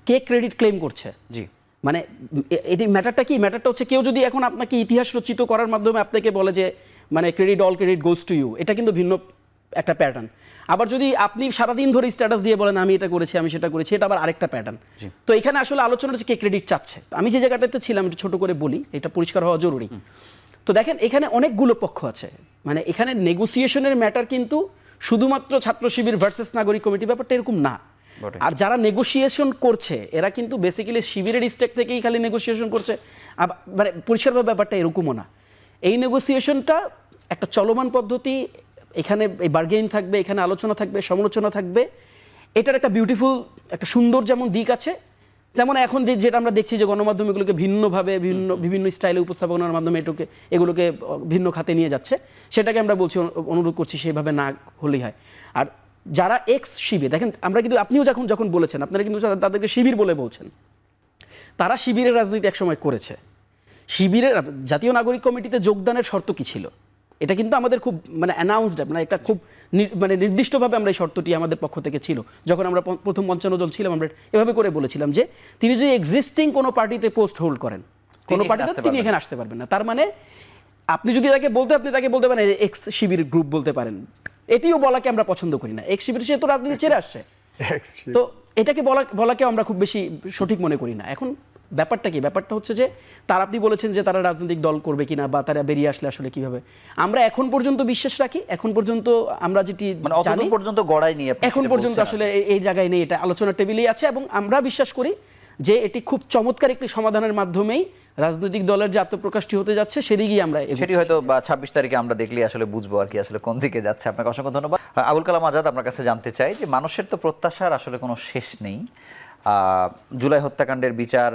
কে ক্রেডিট ক্লেম করছে। জি, মানে এটি ম্যাটারটা কি? ম্যাটারটা হচ্ছে কেউ যদি এখন আপনাকে ইতিহাস রচিত করার মাধ্যমে আপনাকে বলে যে মানে credit, all credit goes to you, এটা কিন্তু ভিন্ন একটা প্যাটার্ন। আবার যদি আপনি সারাদিন ধরে স্ট্যাটাস দিয়ে বলেন আমি এটা করেছি, আমি সেটা করেছি, এটা আবার আরেকটা প্যাটার্ন। তো এখানে আসলে আলোচনা হচ্ছে কে ক্রেডিট চাচ্ছে। আমি যে জায়গাটাতে ছিলাম একটু ছোট করে বলি, এটা পরিষ্কার হওয়া জরুরি। তো দেখেন এখানে অনেকগুলো পক্ষ আছে, মানে এখানে নেগোসিয়েশনের ম্যাটার কিন্তু শুধুমাত্র ছাত্র শিবির ভার্সেস নাগরিক কমিটি, ব্যাপারটা এরকম না। আর যারা নেগোসিয়েশন করছে এরা কিন্তু বেসিক্যালি শিবিরের স্টেক থেকেই খালি নেগোসিয়েশন করছে, মানে পরিষ্কারভাবে ব্যাপারটা এরকমও না। এই নেগোসিয়েশনটা একটা চলমান পদ্ধতি, এখানে এই বার্গেইন থাকবে, এখানে আলোচনা থাকবে, সমালোচনা থাকবে। এটার একটা বিউটিফুল, একটা সুন্দর যেমন দিক আছে, তেমন এখন যেটা আমরা দেখছি যে গণমাধ্যম এগুলোকে ভিন্নভাবে বিভিন্ন স্টাইলে উপস্থাপনার মাধ্যমে এগুলোকে ভিন্ন খাতে নিয়ে যাচ্ছে, সেটাকে আমরা বলছি, অনুরোধ করছি সেভাবে না হলেই হয়। আর যারা এক্স শিবির, দেখেন আমরা কিন্তু, আপনিও যখন বলেছেন আপনারা কিন্তু তাদেরকে শিবির বলে বলছেন, তারা শিবিরের রাজনীতি একসময় করেছে। শিবিরের জাতীয় নাগরিক কমিটিতে যোগদানের শর্ত কি ছিল? এটা কিন্তু আমাদের খুব মানে অ্যানাউন্সড, মানে একটা খুব মানে নির্দিষ্টভাবে আমরা এই শর্তটি আমাদের পক্ষ থেকে ছিল। যখন আমরা প্রথম 55 জন ছিলাম আমরা এভাবে করে বলেছিলাম যে তিনি যদি এক্সিস্টিং কোনো পার্টিতে পোস্ট হোল্ড করেন, কোনো পার্টিতে, তিনি এখানে আসতে পারবেন না। তার মানে আপনি যদি তাকে বলতে পারেন এক্স শিবির গ্রুপ বলতে পারেন, এটিও বলাকে আমরা পছন্দ করি না। এক্স শিবির সে তো রাজনীতি ছেড়ে আসছে, তো এটাকে বলাকে আমরা খুব বেশি সঠিক মনে করি না। এখন ব্যাপারটা কি? ব্যাপারটা হচ্ছে যে আপনি বলেছেন যে তারা রাজনৈতিক দল করবে কিনা বা তারা বেরিয়ে আসলে আসলে কিভাবে, আমরা এখন পর্যন্ত বিশ্বাস রাখি, এখন পর্যন্ত আমরা যেটি মানে অতদূর পর্যন্ত গড়াই নিয়ে এখন পর্যন্ত আসলে এই জায়গায় নেই, এটা আলোচনার টেবিলেই আছে। এবং আমরা বিশ্বাস করি যে এটি খুব চমৎকার একটি সমাধানের মাধ্যমেই রাজনৈতিক দলের যে আত্মপ্রকাশটি হতে যাচ্ছে সেদিকেই আমরা, সেটি হয়তো 26 তারিখে আমরা দেখলেই আসলে বুঝবো আর কি আসলে কোন দিকে যাচ্ছে। আপনাকে অসংখ্য ধন্যবাদ। আবুল কালাম আজাদ, আপনার কাছে জানতে চাই যে মানুষের তো প্রত্যাশার আসলে কোনো শেষ নেই। জুলাই হত্যাকাণ্ডের বিচার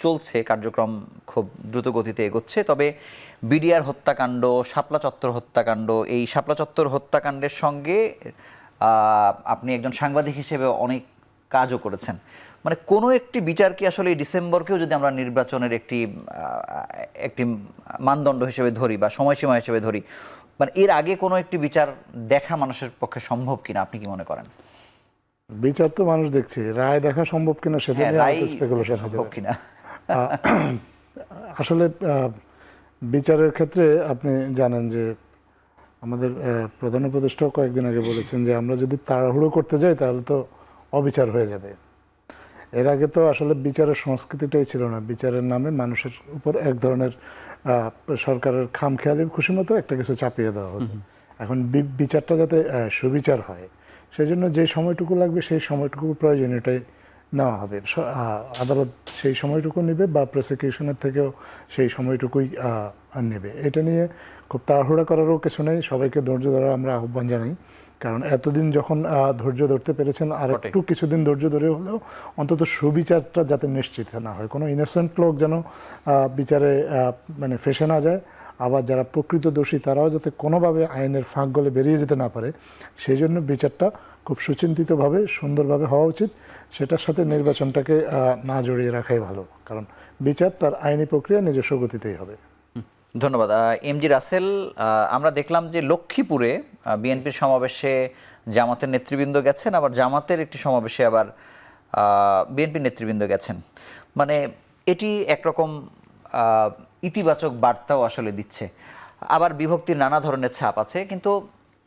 চলছে, কার্যক্রম খুব দ্রুত গতিতে এগোচ্ছে। তবে বিডিআর হত্যাকাণ্ড, শাপলা চত্বর হত্যাকাণ্ড, এই শাপলা চত্বর হত্যাকাণ্ডের সঙ্গে আপনি একজন সাংবাদিক হিসেবে অনেক কাজও করেছেন। মানে কোনো একটি বিচার কি আসলে এই ডিসেম্বরকেও যদি আমরা নির্বাচনের একটি মানদণ্ড হিসেবে ধরি বা সময়সীমা হিসেবে ধরি, মানে এর আগে কোনো একটি বিচার দেখা মানুষের পক্ষে সম্ভব কিনা আপনি কি মনে করেন? বিচার তো মানুষ দেখছে, রায় দেখা সম্ভব কিনা সেটা নিয়ে রায় স্পেকুলেশন হতে সম্ভব পারে। কিনা আসলে বিচারের ক্ষেত্রে আপনি জানেন যে আমাদের প্রধান উপদেষ্টাও কয়েকদিন আগে বলেছেন যে আমরা যদি তাড়াহুড়ো করতে যাই তাহলে তো অবিচার হয়ে যাবে। এর আগে তো আসলে বিচারের সংস্কৃতিটাই ছিল না, বিচারের নামে মানুষের উপর এক ধরনের সরকারের খামখেয়ালির খুশি মতো একটা কিছু চাপিয়ে দেওয়া হতো। এখন বিচারটা যাতে সুবিচার হয় সেই জন্য যে সময়টুকু লাগবে সেই সময়টুকু প্রয়োজনীয়টাই নেওয়া হবে। আদালত সেই সময়টুকু নেবে বা প্রসিকিউশনের থেকেও সেই সময়টুকুই নেবে। এটা নিয়ে খুব তাড়াহুড়া করারও কিছু নেই, সবাইকে ধৈর্য ধরার আমরা আহ্বান জানাই। কারণ এতদিন যখন ধৈর্য ধরতে পেরেছেন, আর একটু কিছুদিন ধৈর্য ধরে হলেও অন্তত সুবিচারটা যাতে নিশ্চিত না হয়, কোনো ইনোসেন্ট লোক যেন বিচারে মানে ফেসে না যায়, আবার যারা প্রকৃত দোষী তারাও যাতে কোনোভাবে আইনের ফাঁক গলে বেরিয়ে যেতে না পারে, সেই জন্য বিচারটা খুব সুচিন্তিতভাবে সুন্দরভাবে হওয়া উচিত। সেটার সাথে নির্বাচনটাকে না জড়িয়ে রাখাই ভালো, কারণ বিচার তার আইনি প্রক্রিয়া নিজস্ব গতিতেই হবে। ধন্যবাদ। এমজি রাসেল, আমরা দেখলাম যে লক্ষ্মীপুরে বিএনপির সমাবেশে জামাতের নেতৃবৃন্দ গেছেন, আবার জামাতের একটি সমাবেশে আবার বিএনপির নেতৃবৃন্দ গেছেন। মানে এটি একরকম ইতিবাচক বার্তাও আসলে দিচ্ছে, আবার বিভক্তির নানা ধরনের ছাপ আছে। কিন্তু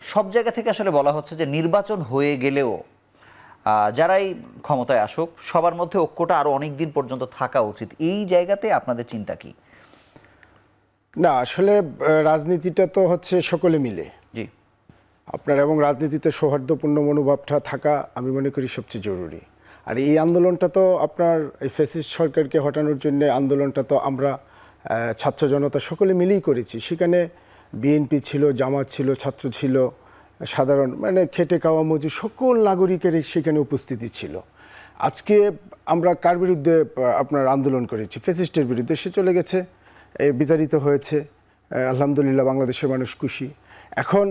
সব জায়গা থেকে আসলে বলা হচ্ছে যে নির্বাচন হয়ে গেলেও যারাই ক্ষমতায় আসুক সবার মধ্যে ঐক্যটা আরও অনেক দিন পর্যন্ত থাকা উচিত। এই জায়গাতে আপনাদের চিন্তা কি? না, আসলে রাজনীতিটা তো হচ্ছে সকলে মিলে, জি আপনার এবং রাজনীতিতে সৌহার্দ্যপূর্ণ মনোভাবটা থাকা আমি মনে করি সবচেয়ে জরুরি। আর এই আন্দোলনটা তো আপনার এই ফ্যাসিস্ট সরকারকে হটানোর জন্য আন্দোলনটা তো আমরা ছাত্র জনতা সকলে মিলেই করেছি। সেখানে বিএনপি ছিল, জামাত ছিল, ছাত্র ছিল, সাধারণ মানে খেটে খাওয়া মজুর সকল নাগরিকের সেখানে উপস্থিতি ছিল। আজকে আমরা কার বিরুদ্ধে আপনার আন্দোলন করেছি? ফ্যাসিস্টের বিরুদ্ধে। সে চলে গেছে, বিতাড়িত হয়েছে, আলহামদুলিল্লাহ বাংলাদেশের মানুষ খুশি। এখন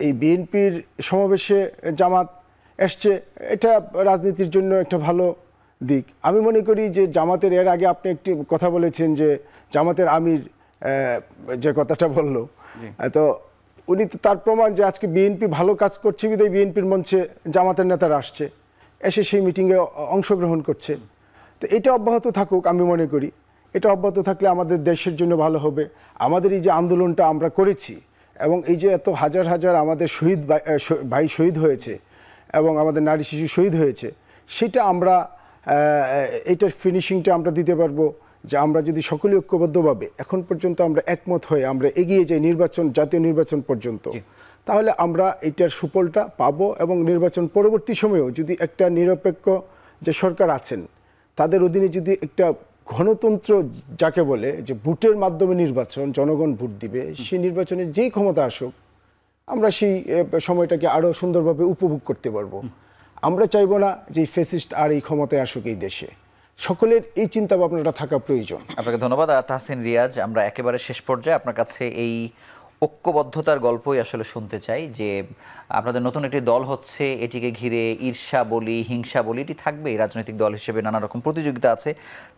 এই বিএনপির সমাবেশে জামাত এসছে, এটা রাজনীতির জন্য একটা ভালো দিক। আমি মনে করি যে জামাতের এর আগে আপনি একটি কথা বলেছেন যে জামাতের আমির যে কথাটা বলল, তো উনি তো তার প্রমাণ যে আজকে বিএনপি ভালো কাজ করছে বিধায় বিএনপির মঞ্চে জামাতের নেতারা আসছে, এসে সেই মিটিংয়ে অংশগ্রহণ করছে। তো এটা অব্যাহত থাকুক, আমি মনে করি এটা অব্যাহত থাকলে আমাদের দেশের জন্য ভালো হবে। আমাদের এই যে আন্দোলনটা আমরা করেছি এবং এই যে এত হাজার হাজার আমাদের শহীদ ভাই শহীদ হয়েছে এবং আমাদের নারী শিশু শহীদ হয়েছে, সেটা আমরা এইটার ফিনিশিংটা আমরা দিতে পারবো যে আমরা যদি সকলে ঐক্যবদ্ধভাবে এখন পর্যন্ত আমরা একমত হয়ে আমরা এগিয়ে যাই নির্বাচন, জাতীয় নির্বাচন পর্যন্ত, তাহলে আমরা এটার সুফলটা পাবো। এবং নির্বাচন পরবর্তী সময়েও যদি একটা নিরপেক্ষ যে সরকার আছেন তাদের অধীনে যদি একটা গণতন্ত্র যাকে বলে যে ভোটের মাধ্যমে নির্বাচন, জনগণ ভোট দিবে, সেই নির্বাচনে যেই ক্ষমতা আসুক আমরা সেই সময়টাকে আরও সুন্দরভাবে উপভোগ করতে পারবো। আমরা চাইবো না যে ফ্যাসিস্ট আর এই ক্ষমতায় আসুক এই দেশে। সকলের এই চিন্তা ভাবনাটা থাকা প্রয়োজন। আপনাকে ধন্যবাদ তাহসিন রিয়াজ। আমরা একেবারে শেষ পর্যায়ে আপনার কাছে এই ঐক্যবদ্ধতার গল্পই আসলে শুনতে চাই যে আপনাদের নতুন একটি দল হচ্ছে, এটিকে ঘিরে ঈর্ষা বলি, হিংসা বলি, এটি থাকবে। রাজনৈতিক দল হিসেবে নানা রকম প্রতিযোগিতা আছে,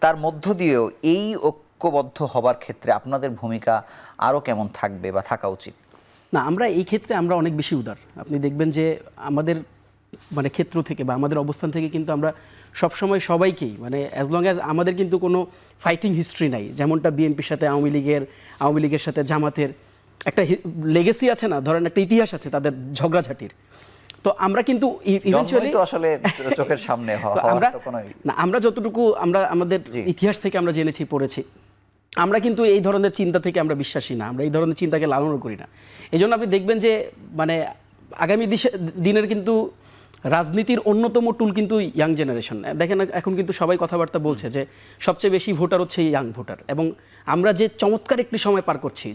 তার মধ্য দিয়েও এই ঐক্যবদ্ধ হবার ক্ষেত্রে আপনাদের ভূমিকা আরও কেমন থাকবে বা থাকা উচিত? না, আমরা এই ক্ষেত্রে আমরা অনেক বেশি উদার। আপনি দেখবেন যে আমাদের মানে ক্ষেত্র থেকে বা আমাদের অবস্থান থেকে কিন্তু আমরা সবসময় সবাইকেই মানে অ্যাজ লং অ্যাজ আমাদের কিন্তু কোনো ফাইটিং হিস্ট্রি নাই, যেমনটা বিএনপির সাথে আওয়ামী লীগের সাথে জামাতের একটা লেগেসি আছে না, ধরেন একটা ইতিহাস আছে তাদের ঝগড়াঝাটির। তো আমরা কিন্তু ইভেন্চুয়ালি আসলে চোখের সামনে আমরা যতটুকু আমরা আমাদের ইতিহাস থেকে আমরা জেনেছি, পড়েছি, আমরা কিন্তু এই ধরনের চিন্তা থেকে আমরা বিশ্বাসী না, আমরা এই ধরনের চিন্তাকে লালনও করি না। এই জন্য আপনি দেখবেন যে মানে আগামী দিনের কিন্তু রাজনীতির অন্যতম টুল কিন্তু ইয়াং জেনারেশন। দেখেন এখন কিন্তু সবাই কথাবার্তা বলছে যে সবচেয়ে বেশি ভোটার হচ্ছে ইয়াং ভোটার, এবং আমরা যে চমৎকার একটি সময় পার করছি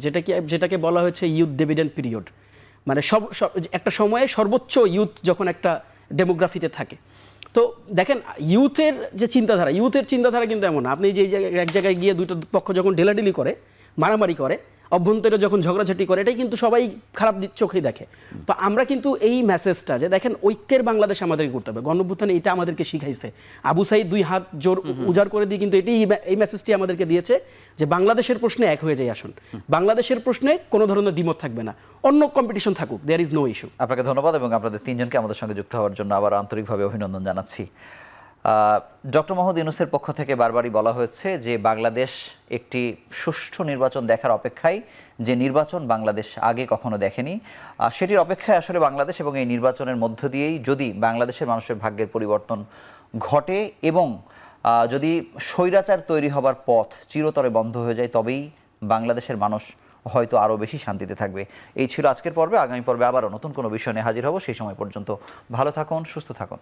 যেটাকে বলা হয়েছে ইউথ ডিভিডেন্ড পিরিয়ড। মানে একটা সময়ে সর্বোচ্চ ইউথ যখন একটা ডেমোগ্রাফিতে থাকে, তো দেখেন ইউথের চিন্তাধারা কিন্তু এমন না। আপনি যে এক জায়গায় গিয়ে দুটো পক্ষ যখন ঢেলাঢেলি করে, মারামারি করে, অভ্যন্তরে যখন ঝগড়াঝাটি করে, এটাই কিন্তু সবাই খারাপ চোখেই দেখে। তো আমরা কিন্তু এই মেসেজটা যে দেখেন ঐক্যের বাংলাদেশ আমাদেরকে করতে হবে, গণঅভ্যুত্থানে এটা আমাদেরকে শিখাইছে। আবু সাইদ 2 হাত জোর উজাড় করে দিয়ে কিন্তু এই মেসেজটি আমাদেরকে দিয়েছে যে বাংলাদেশের প্রশ্নে এক হয়ে যাই আসুন, বাংলাদেশের প্রশ্নে কোনো ধরনের দ্বিমত থাকবে না, অন্য কম্পিটিশন থাকুক, দেয়ার ইজ নো ইস্যু। আপনাকে ধন্যবাদ এবং আপনাদের তিনজনকে আমাদের সঙ্গে যুক্ত হওয়ার জন্য আবার আন্তরিকভাবে অভিনন্দন জানাচ্ছি। ডক্টর মোহাম্মদ ইউনূসের পক্ষ থেকে বারবারই বলা হয়েছে যে বাংলাদেশ একটি সুষ্ঠু নির্বাচন দেখার অপেক্ষায়, যে নির্বাচন বাংলাদেশ আগে কখনো দেখেনি, সেটির অপেক্ষায় আসলে বাংলাদেশ, এবং এই নির্বাচনের মধ্য দিয়েই যদি বাংলাদেশের মানুষের ভাগ্যের পরিবর্তন ঘটে এবং যদি স্বৈরাচার তৈরি হবার পথ চিরতরে বন্ধ হয়ে যায়, তবেই বাংলাদেশের মানুষ হয়তো আরও বেশি শান্তিতে থাকবে। এই ছিল আজকের পর্বে। আগামী পর্বে আবারও নতুন কোনো বিষয় নিয়ে হাজির হব। সেই সময় পর্যন্ত ভালো থাকুন, সুস্থ থাকুন।